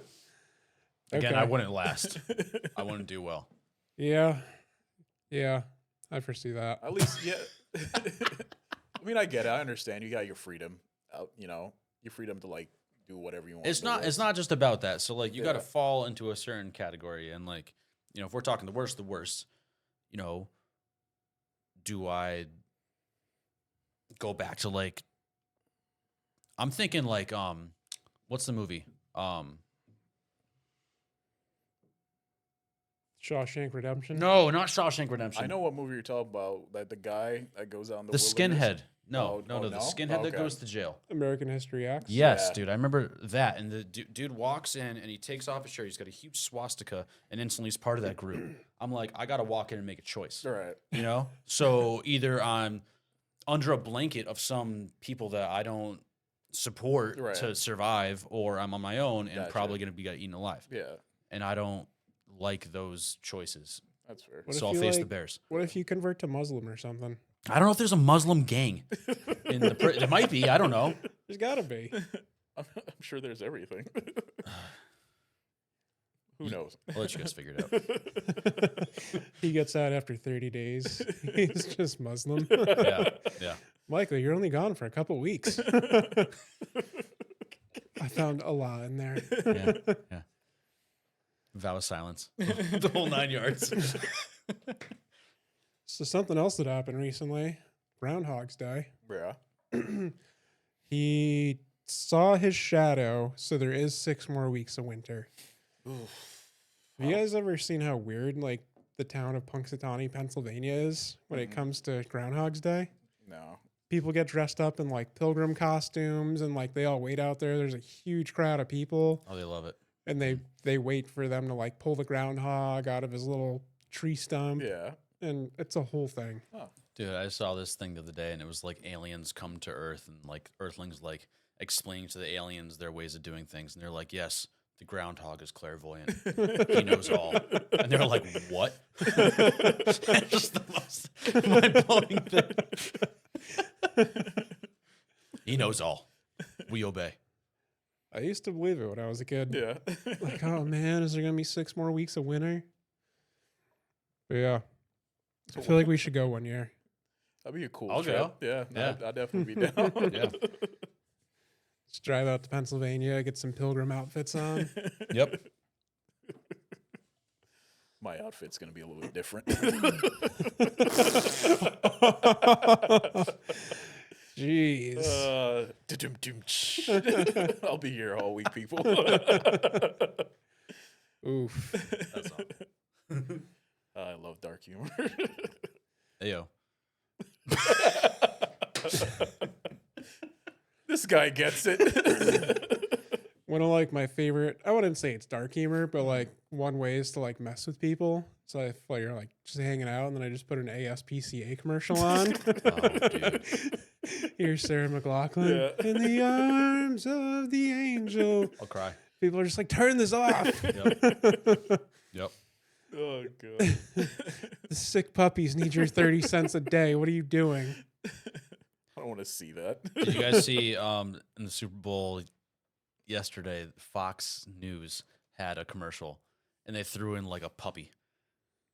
Okay. I wouldn't last. I wouldn't do well. Yeah, I foresee that. At least, yeah. I mean, I get it. I understand. You got your freedom. You know, your freedom to like do whatever you want. It's in the not. woods. It's not just about that. So like, you got to Yeah. fall into a certain category, and like, you know, if we're talking the worst, you know, do I go back to like? I'm thinking like, what's the movie? Shawshank Redemption. No, not Shawshank Redemption. I know what movie you're talking about. That the guy that goes out in the The wilderness. skinhead. No, Oh, the no? skinhead that Okay. goes to jail. American History X. Yes, Yeah. dude. I remember that. And the dude walks in and he takes off his shirt. He's got a huge swastika and instantly he's part of that group. I'm like, I got to walk in and make a choice. All right. You know? So either I'm under a blanket of some people that I don't support Right. to survive, or I'm on my own and Gotcha. probably going to be eaten alive. Yeah, And I don't like those choices. that's fair. What So if I'll you, face the like- bears. What if you convert to Muslim or something? I don't know if there's a Muslim gang in the there might be. I don't know. There's gotta be. I'm sure there's everything. Who knows? I'll let you guys figure it out. He gets out after 30 days. He's just Muslim. Yeah. Yeah. Michael, you're only gone for a couple weeks. I found Allah in there. Yeah. Yeah. Vow of silence. The whole 9 yards. So something else that happened recently, Groundhog's Day. Yeah. He saw his shadow, so there is 6 more weeks of winter. Have you guys ever seen how weird like the town of Punxsutawney, Pennsylvania is when it comes to Groundhog's Day? No. People get dressed up in like pilgrim costumes and like they all wait out there. There's a huge crowd of people Oh, they love it. and they wait for them to like pull the groundhog out of his little tree stump. Yeah. And it's a whole thing. Dude, I saw this thing the other day and it was like aliens come to Earth and like Earthlings like explaining to the aliens their ways of doing things. And they're like, yes, the groundhog is clairvoyant. He knows all. And they're like, what? It's just the most mind-blowing thing. He knows all. We obey. I used to believe it when I was a kid. Yeah. Like, oh man, is there gonna be 6 more weeks of winter? But yeah. I feel like we should go one year. That'd be a cool I'll trip. go. Yeah. Yeah. I'd definitely be down. Yeah. Just drive out to Pennsylvania, get some pilgrim outfits on. Yep. My outfit's gonna be a little bit different. Jeez. I'll be here all week, people. Oof. That's all. I love dark humor. Hey, yo. This guy gets it. One of like my favorite, I wouldn't say it's dark humor, but like one way is to like mess with people. So if like you're like just hanging out and then I just put an ASPCA commercial on. Oh, dude. Here's Sarah McLachlan. Yeah. In the arms of the angel. I'll cry. People are just like, turn this off. Yep. Yep. Oh god. The sick puppies need your 30 cents a day. What are you doing? I don't want to see that. Did you guys see in the Super Bowl yesterday, Fox News had a commercial and they threw in like a puppy.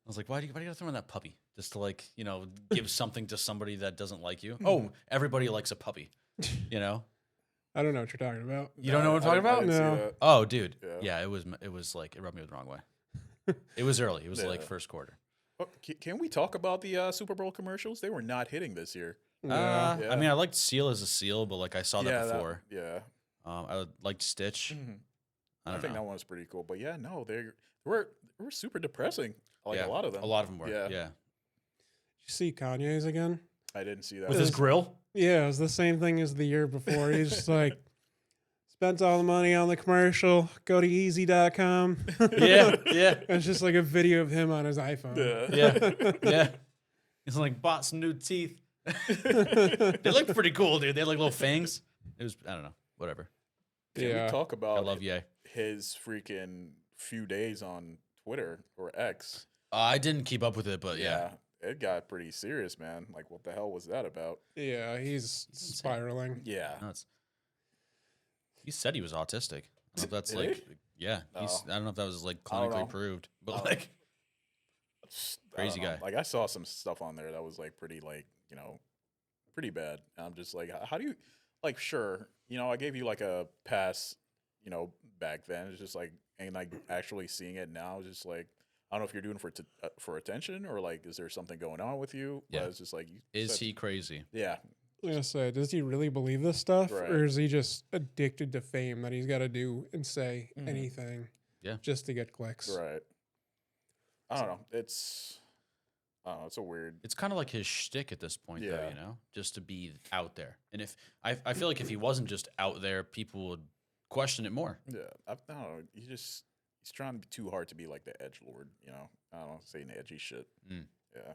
I was like, why do you gotta throw in that puppy? Just to like, you know, give something to somebody that doesn't like you. Oh, everybody likes a puppy. You know? I don't know what you're talking about. You don't know what I'm talking I about? didn't see No. that. Oh, dude. Yeah. Yeah, it was like it rubbed me the wrong way. It was early. It was like Yeah. first quarter. Oh, can we talk about the Super Bowl commercials? They were not hitting this year. Yeah. Yeah. I mean, I liked Seal as a Seal, but like I saw that Yeah, before. yeah. I liked Stitch. Mhm. I I don't think know. that one was pretty cool. But yeah, no, they were super depressing. Like Yeah, a lot of them. A lot of them were. Yeah. Yeah. Did you see Kanye's again? I didn't see that. With Is- his grill. Yeah, it was the same thing as the year before. He's just like, spent all the money on the commercial. Go to easy.com. Yeah. Yeah. It's just like a video of him on his iPhone. Yeah. Yeah. He's like, bought some new teeth. They looked pretty cool, dude. They had like little fangs. It was, I don't know, whatever. Can Yeah. we talk I about love Ye. his freaking few days on Twitter or X? I didn't keep up with it, but yeah. It got pretty serious, man. Like, what the hell was that about? Yeah, he's spiraling. Yeah. Nuts. He said he was autistic. I don't know if that's Did like, he? yeah. Oh. I don't know if that was like I don't know. clinically proved, but Oh. like, I Crazy don't know. guy. Like, I saw some stuff on there that was like pretty, like, pretty bad. And I'm just like, how do you, like, sure, I gave you like a pass, back then. It's just like, and like actually seeing it now, is just like, I don't know if you're doing for attention or like, is there something going on with you? But Yeah. it's just like, is he crazy? Yeah. I was gonna say, does he really believe this stuff, Right. or is he just addicted to fame that he's got to do and say Mhm. anything, Yeah. just to get clicks? Right. I don't know. It's a weird. It's kind of like his shtick at this point, though, Yeah. just to be out there. And if I feel like if he wasn't just out there, people would question it more. Yeah. I don't know. He's trying to be too hard to be like the edge lord. I don't know, saying edgy shit. Mm. Yeah.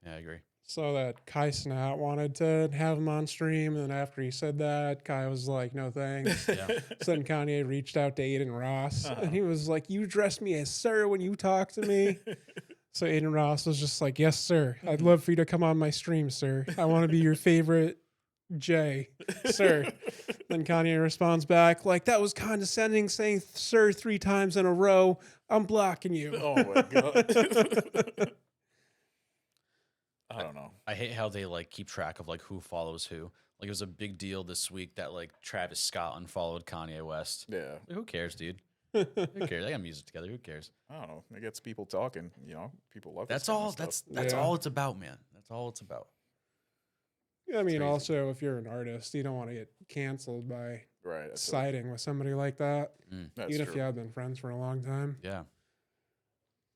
Yeah, I agree. So that Kai Cenat wanted to have him on stream, and then after he said that, Kai was like, "No thanks." Yeah. So then Kanye reached out to Aiden Ross, Uh-huh. and he was like, "You address me as sir when you talk to me." So Aiden Ross was just like, "Yes, sir. I'd love for you to come on my stream, sir. I want to be your favorite Jay, sir." Then Kanye responds back like, "That was condescending, saying sir 3 times in a row. I'm blocking you." Oh my god. I don't know. I hate how they like keep track of like who follows who. Like it was a big deal this week that like Travis Scott unfollowed Kanye West. Yeah. Like, who cares, dude? Who cares? They got music together. Who cares? I don't know. It gets people talking. People love. That's this kind all. of stuff. That's Yeah. all it's about, man. That's all it's about. I mean, crazy. also, if you're an artist, you don't want to get canceled by right. That's, siding with somebody like that, that's even true. if you have been friends for a long time. Yeah.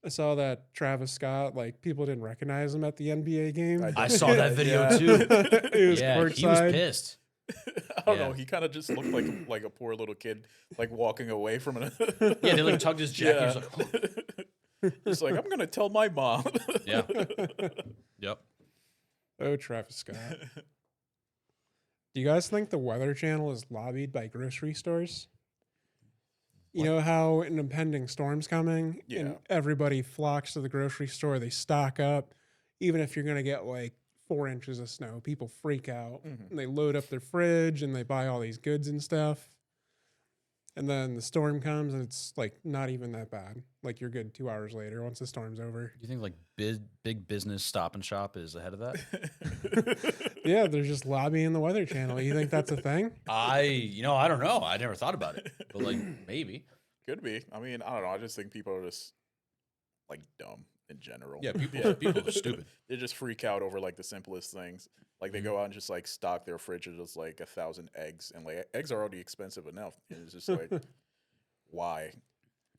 I saw that Travis Scott, like, people didn't recognize him at the NBA game. I saw that video Yeah. too. He was Yeah, he was courtside. pissed. I don't know. Yeah. He kind of just looked like a poor little kid, like walking away from it. Yeah, they like tugged his jacket. He was like, He's like, I'm gonna tell my mom. yeah. Yep. Oh, Travis Scott. Do you guys think the Weather Channel is lobbied by grocery stores? You What? know how an impending storm's coming Yeah. and everybody flocks to the grocery store, they stock up. Even if you're going to get like 4 inches of snow, people freak out. Mhm. And they load up their fridge and they buy all these goods and stuff. And then the storm comes and it's like not even that bad. Like you're good 2 hours later once the storm's over. Do you think like big business Stop and Shop is ahead of that? Yeah, they're just lobbying the Weather Channel. You think that's a thing? I don't know. I never thought about it, but like maybe. Could be. I mean, I don't know. I just think people are just like dumb in general. Yeah, people are stupid. They just freak out over like the simplest things. Like they go out and just like stock their fridge with just like 1,000 eggs, and like eggs are already expensive enough. And it's just like, why?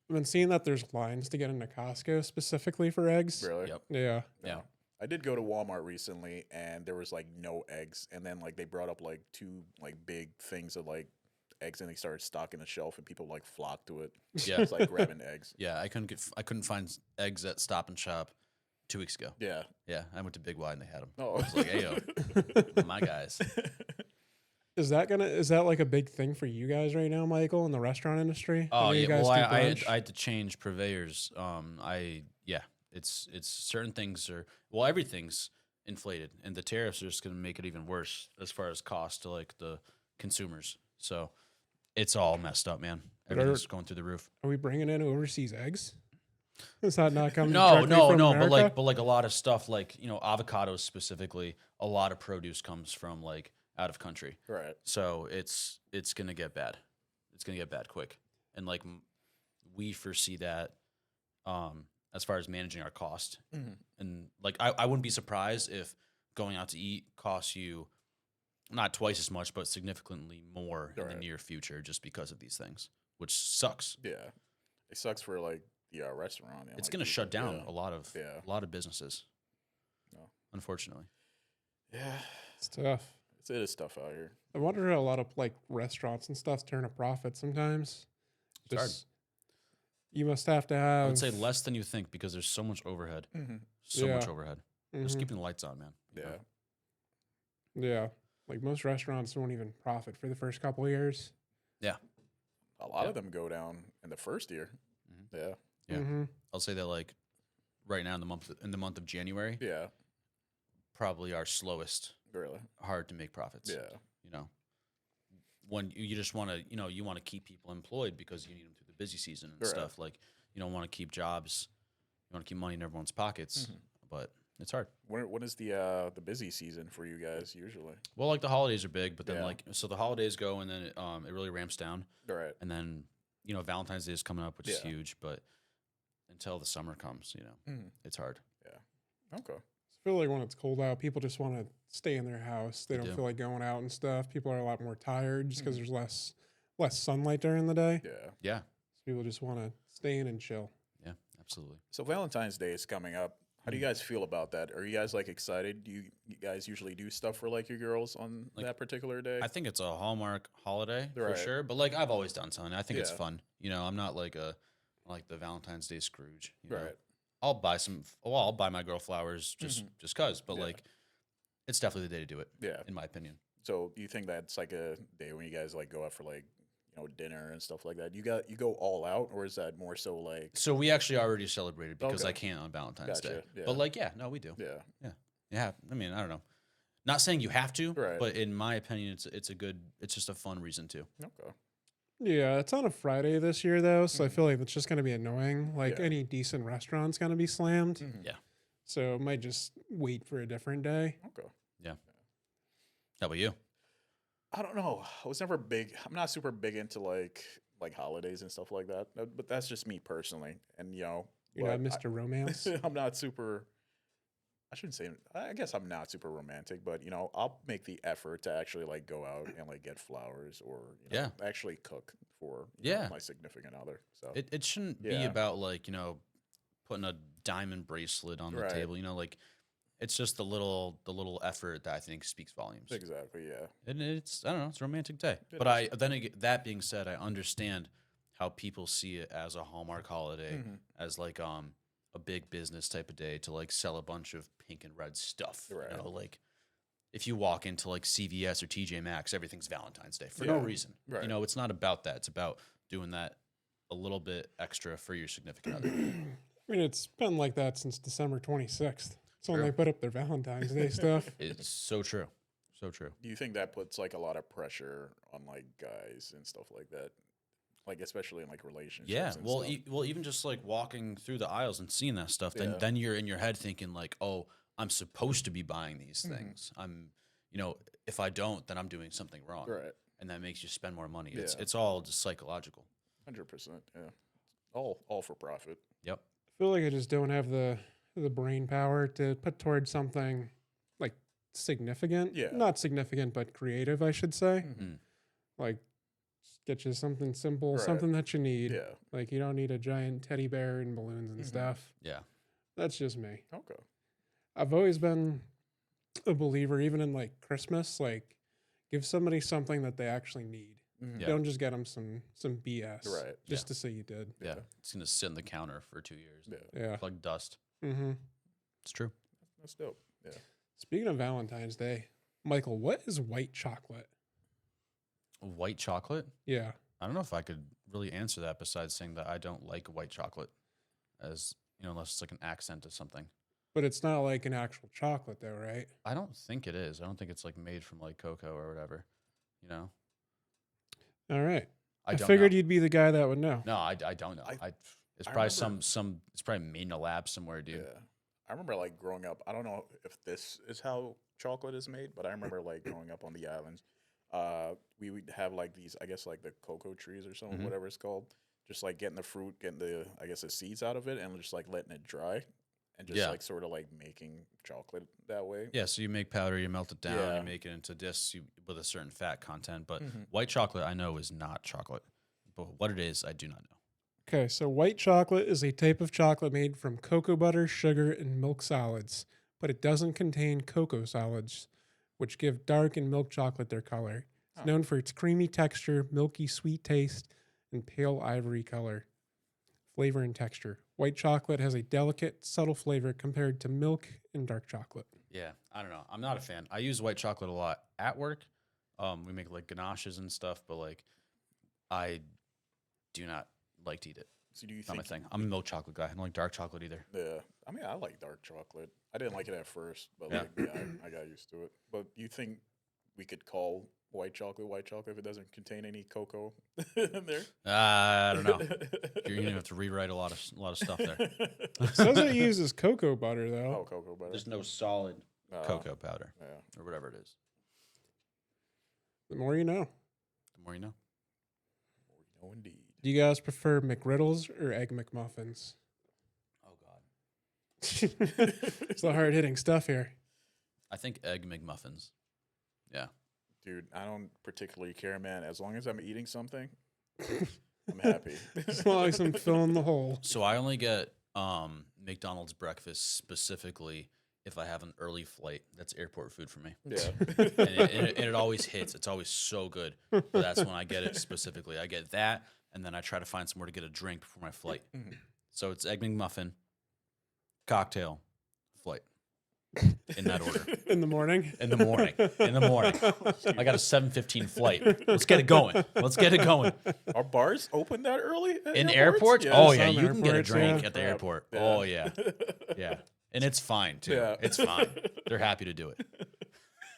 I've been seeing that there's lines to get into Costco specifically for eggs. Really? Yep. Yeah. Yeah. I did go to Walmart recently, and there was like no eggs, and then like they brought up like 2 like big things of like eggs, and they started stocking the shelf, and people like flocked to it. Yeah. It's like grabbing eggs. Yeah, I couldn't find eggs at Stop and Shop 2 weeks ago. Yeah. Yeah, I went to Big Y and they had them. Oh, I was like, hey yo, my guys. Is that like a big thing for you guys right now, Michael, in the restaurant industry? Oh You yeah, guys well do I brunch? had to change purveyors. It's certain things are everything's inflated, and the tariffs are just going to make it even worse as far as cost to like the consumers. So it's all messed up, man. But Everything's going through the roof. Are we bringing in overseas eggs? Is that not coming? No, directly no, from no. America? But like a lot of stuff, like avocados specifically, a lot of produce comes from like out of country. right. So it's gonna get bad. It's gonna get bad quick, and like we foresee that as far as managing our cost. Mm-hmm. And like I wouldn't be surprised if going out to eat costs you not twice as much, but significantly more in the Right. near future just because of these things, which sucks. Yeah, it sucks for like the restaurant. And, It's like, going to shut people. down a lot of businesses, No. unfortunately. Yeah, It's tough. it is tough out here. I wonder how a lot of like restaurants and stuff turn a profit sometimes. It's hard. You must have to have. I would say less than you think because there's so much overhead. Mm-hmm. So much Yeah. overhead. Just Mhm. keeping the lights on, man. you Yeah, know? Yeah. Like most restaurants won't even profit for the first couple of years. a lot Yeah. of them go down in the first year. Mhm. Yeah, Yeah. Mm-hmm. I'll say that like right now in the month of January, yeah, probably our slowest, really. hard to make profits. Yeah, You know, when you just want to, you want to keep people employed because you need them through the busy season and Right. stuff. Like you don't want to keep jobs, you want to keep money in everyone's pockets, Mhm. but it's hard. when is the busy season for you guys usually? Well, like the holidays are big, but then Yeah. like so the holidays go and then it really ramps down, All right. and then Valentine's Day is coming up, which is Yeah. huge, but until the summer comes, Mm-hmm. it's hard. Okay. I feel like when it's cold out, people just want to stay in their house. They They don't do. feel like going out and stuff. People are a lot more tired just because Mhm. there's less sunlight during the day. Yeah. Yeah, So people just want to stay in and chill. yeah, absolutely. So Valentine's Day is coming up. How do you guys feel about that? Are you guys like excited? Do you guys usually do stuff for like your girls on Like, that particular day? I think it's a Hallmark holiday for Right. sure, but like I've always done something. I think it's Yeah. fun. I'm not like the Valentine's Day Scrooge. Right. I'll buy I'll buy my girl flowers just Mhm. cause, but Yeah. like it's definitely the day to do it, Yeah. in my opinion. So do you think that's like a day when you guys like go out for like dinner and stuff like that? You go all out, or is that more so like So we actually already celebrated because I Okay. can't on Valentine's Day. Gotcha, yeah. But like, yeah, no, we do. yeah? Yeah, I mean, I don't know. Not saying you have to, Right. but in my opinion, it's just a fun reason to. Okay. Yeah, it's on a Friday this year though, so I feel like that's just going to be annoying. Like Yeah. any decent restaurant's going to be slammed. Mhm. Yeah. So it might just wait for a different day. Okay. How about you? I don't know. I was never big. I'm not super big into like holidays and stuff like that. But that's just me personally. And You're but not Mr. Romance. I'm not super. I shouldn't say. I guess I'm not super romantic, but I'll make the effort to actually like go out and like get flowers or Yeah. actually cook for Yeah. my significant other. So It shouldn't be Yeah. about like, putting a diamond bracelet on the Right. table, like it's just the little effort that I think speaks volumes. exactly, yeah, And it's I don't know, it's a romantic day. It But is. that being said, I understand how people see it as a Hallmark holiday, Mhm. as like a big business type of day to like sell a bunch of pink and red stuff. Right. Like if you walk into like CVS or TJ Maxx, everything's Valentine's Day for no Yeah. reason. Right. It's not about that. It's about doing that a little bit extra for your significant other. I mean, it's been like that since December 26th. So when True. they put up their Valentine's Day stuff. It's so true. So true. Do you think that puts like a lot of pressure on like guys and stuff like that, like especially in like relationships? Yeah. and Well, stuff? well, even just like walking through the aisles and seeing that stuff, then Yeah. then you're in your head thinking like, oh, I'm supposed to be buying these Mhm. things. If I don't, then I'm doing something wrong, right, and that makes you spend more money. Yeah. It's all just psychological. 100%. Yeah, all for profit. Yep. I feel like I just don't have the brain power to put towards something like significant. Yeah. Not significant, but creative, I should say. Mhm. Like, just get you something simple, Right. something that you need. Yeah. Like, you don't need a giant teddy bear and balloons and Mhm. stuff. Yeah. That's just me. Okay. I've always been a believer, even in like Christmas, like, give somebody something that they actually need. Mhm. Yeah. Don't just get them some BS. Right. Just Yeah. to say you did. Yeah. Yeah. It's gonna sit in the counter for 2 years. Yeah. Yeah. Like dust. Mm-hmm. It's true. That's dope. Yeah. Speaking of Valentine's Day, Michael, what is white chocolate? White chocolate. Yeah. I don't know if I could really answer that besides saying that I don't like white chocolate, as unless it's like an accent to something. But it's not like an actual chocolate, though, right? I don't think it is. I don't think it's like made from like cocoa or whatever. All right. I don't figured know. you'd be the guy that would know. No, I don't know. It's I probably remember- it's probably made in a lab somewhere, dude. Yeah. I remember like growing up. I don't know if this is how chocolate is made, but I remember like growing up on the islands. We would have like these, I guess like the cocoa trees or something, Mhm. whatever it's called. just like getting the fruit, getting the I guess the seeds out of it, and just like letting it dry, and just Yeah. like sort of like making chocolate that way. Yeah, so you make powder, you melt it down, Yeah. you make it into discs with a certain fat content. But Mhm. white chocolate, I know, is not chocolate. But what it is, I do not know. Okay, so white chocolate is a type of chocolate made from cocoa butter, sugar, and milk solids, but it doesn't contain cocoa solids, which give dark and milk chocolate their color. It's Oh. known for its creamy texture, milky sweet taste, and pale ivory color. Flavor and texture. White chocolate has a delicate, subtle flavor compared to milk and dark chocolate. Yeah, I don't know. I'm not a fan. I use white chocolate a lot at work. We make like ganaches and stuff, but like I do not like to eat it. So do you Not my think? thing. I'm a milk chocolate guy. I don't like dark chocolate either. Yeah, I mean, I like dark chocolate. I didn't like it at first, but Yeah. like, I got used to it. But you think we could call white chocolate if it doesn't contain any cocoa in there? I don't know. You're gonna have to rewrite a lot of stuff there. It says it uses cocoa butter, though. Oh, cocoa butter. There's no solid Oh, cocoa powder Yeah. or whatever it is. The more you know. The more you know. Oh, indeed. Do you guys prefer McGriddles or Egg McMuffins? Oh God. It's the hard hitting stuff here. I think egg McMuffins. Yeah. Dude, I don't particularly care, man. As long as I'm eating something, I'm happy. As long as I'm filling the hole. So I only get McDonald's breakfast specifically if I have an early flight. That's airport food for me. Yeah. And it always hits. It's always so good. But that's when I get it specifically. I get that, and then I try to find somewhere to get a drink before my flight. Mhm. So it's egg McMuffin, cocktail, flight. In that order. In the morning. In the morning. In the morning. I got a 7:15 flight. Let's get it going. Let's get it going. Are bars open that early? At In airports? Yeah. Oh yeah, Some you can get a airports, drink yeah. at the Yeah. airport. Yeah. Oh yeah. Yeah. And it's fine too. Yeah. It's fine. They're happy to do it.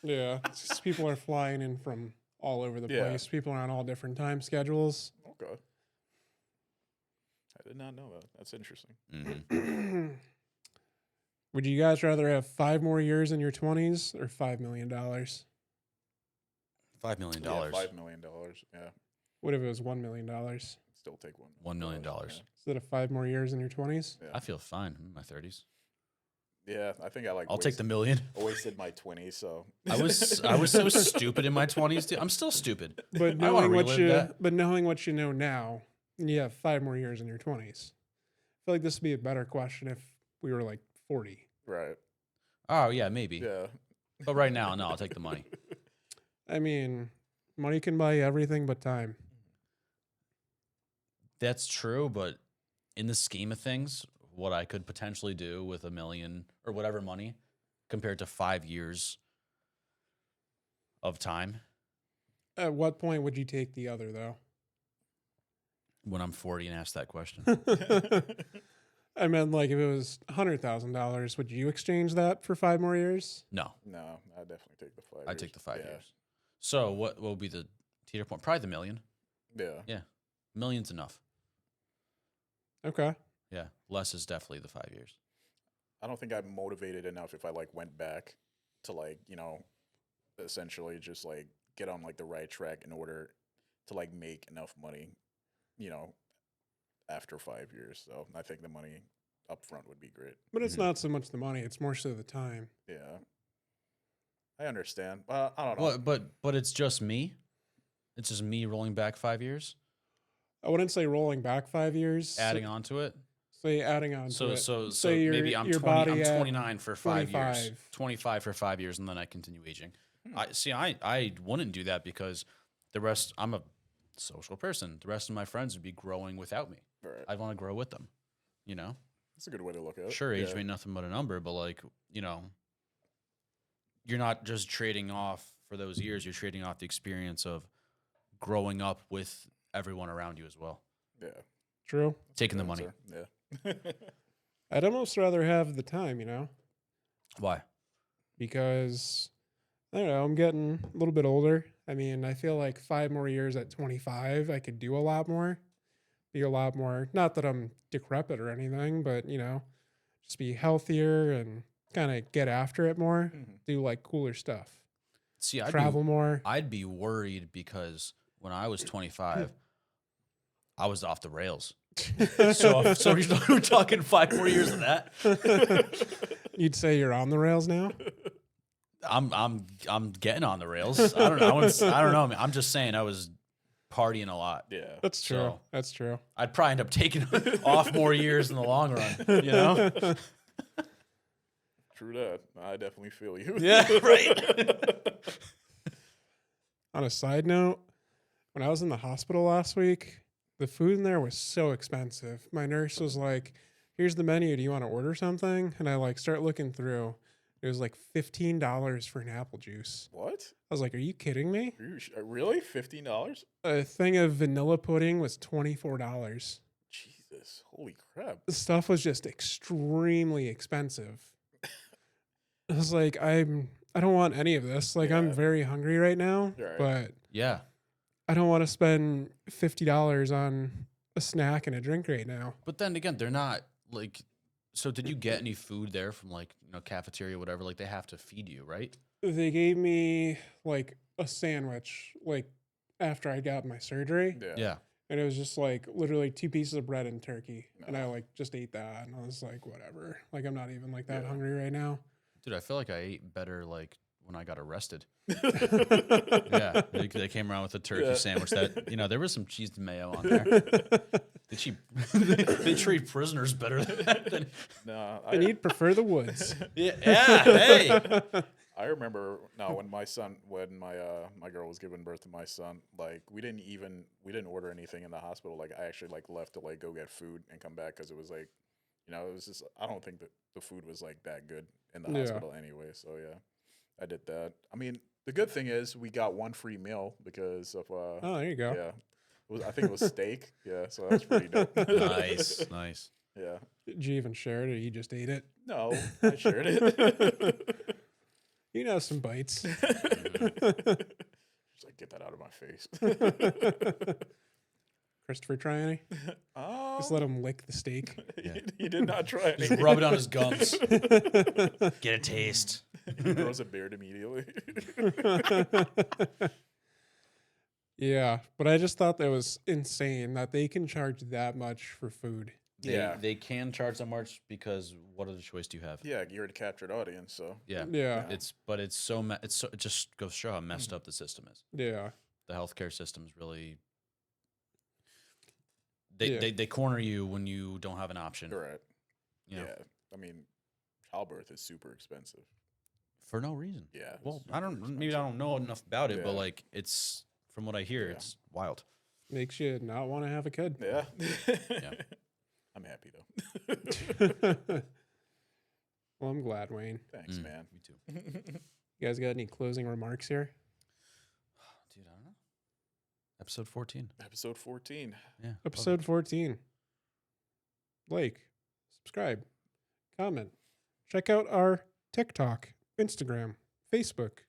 Yeah. It's just people are flying in from all over the Yeah. place. People are on all different time schedules. Okay. I did not know that. That's interesting. Mhm. Would you guys rather have 5 more years in your 20s or $5 million? $5 million. Yeah, $5 million. Yeah. What if it was $1 million? Still take one. $1 million. Instead of 5 more years in your 20s? Yeah. I feel fine. I'm in my 30s. Yeah, I think I like. I'll take the million. Wasted my 20s, so I was so stupid in my 20s. Dude. I'm still stupid. But I wanna knowing what relive you that. but knowing what you know now, and you have 5 more years in your 20s. I feel like this would be a better question if we were like 40. right. Oh yeah, maybe. Yeah. But right now, no, I'll take the money. I mean, money can buy you everything but time. That's true, but in the scheme of things, what I could potentially do with $1 million or whatever money compared to 5 years of time At what point would you take the other though? when I'm 40 and ask that question. I meant like if it was $100,000, would you exchange that for 5 more years? No, No, I definitely take the 5 I years. take the 5 Yeah. years. So what will be the teeter point? Probably the million. Yeah. Million's enough. Okay. Yeah, less is definitely the 5 years. I don't think I'm motivated enough if I like went back to like, essentially just like get on like the right track in order to like make enough money, after 5 years. So I think the money up front would be great. But it's Mhm. not so much the money, it's more so the time. Yeah. I understand. I don't know. But it's just me. It's just me rolling back 5 years, I wouldn't say rolling back 5 years. adding on to it. Say adding on So to it. so Say your- maybe I'm your 20. I'm body at 29 for 5 years. 25. 25 for 5 years, and then I continue aging. Hmm. I wouldn't do that because the rest. I'm a social person. The rest of my friends would be growing without me. Right. I'd want to grow with them. You know, That's a good way to look at it. sure, age Yeah. ain't nothing but a number, but like you're not just trading off for those years. You're trading off the experience of growing up with everyone around you as well. Yeah. True. Taking the Good money. answer. Yeah. I'd almost rather have the time, Why? because I don't know, I'm getting a little bit older. I mean, I feel like 5 more years at 25, I could do a lot more, be a lot more, not that I'm decrepit or anything, but, just be healthier and kind of get after it more, Mhm. do like cooler stuff, See, I'd travel more. I'd be worried because when I was 25, I was off the rails. So we're talking 5 more years of that. You'd say you're on the rails now? I'm getting on the rails. I don't know. I don't know. I'm just saying I was partying a lot. Yeah. That's true. So- That's true. I'd probably end up taking off more years in the long run. You know? True that. I definitely feel you. Yeah, right. On a side note, when I was in the hospital last week, the food in there was so expensive. My nurse was like, "Here's the menu. Do you want to order something?" And I like start looking through. It was like $15 for an apple juice. What? I was like, "Are you kidding me?" Really? $15? A thing of vanilla pudding was $24. Jesus. Holy crap. The stuff was just extremely expensive. I was like, I don't want any of this. Like, I'm Yeah. very hungry right now, Right. but Yeah. I don't want to spend $50 on a snack and a drink right now. But then again, they're not like. So did you get any food there from like cafeteria, whatever? Like they have to feed you, right? They gave me like a sandwich, like after I got my surgery, Yeah. Yeah. and it was just like literally 2 pieces of bread and turkey, and I No. like just ate that, and I was like, whatever. Like I'm not even like that Yeah. hungry right now. Dude, I feel like I ate better like when I got arrested. Yeah. They came around with a turkey Yeah. sandwich that, there was some cheese and mayo on there. They treat prisoners better than No, And you'd prefer the woods. yeah, hey. I remember when my girl was giving birth to my son, like we didn't order anything in the hospital. Like I actually like left to like go get food and come back because it was like, it was just I don't think that the food was like that good in the Yeah. hospital anyway. So yeah, I did that. I mean, the good thing is we got one free meal because of Oh, there you go. yeah, I think it was steak. Yeah, so that's pretty dope. Nice. Yeah. Did you even share it, or you just ate it? No, I shared it. You know, some bites. Just like get that out of my face. Christopher, try any? Just let him lick the steak. He did not try Just anything. rub it on his gums. Get a taste. He grows a beard immediately. Yeah, but I just thought that was insane that they can charge that much for food. They can charge that much because what other choice do you have? Yeah, you're a captured audience, so Yeah. Yeah, It just goes to show how messed up the system is. yeah, The healthcare system is really Yeah. they corner you when you don't have an option. correct. You know, Yeah, I mean, childbirth is super expensive. for no reason. Yeah. it's Well, super maybe I don't know enough about it, but Yeah. like it's from what I hear, Yeah. it's wild. makes you not want to have a kid. Yeah. Yeah. I'm happy though. Well, I'm glad, Wayne. Thanks, man. Me too. You guys got any closing remarks here? Dude, I don't know. Episode 14. Episode 14. Yeah. Episode 14. Like, subscribe, comment, check out our TikTok, Instagram, Facebook,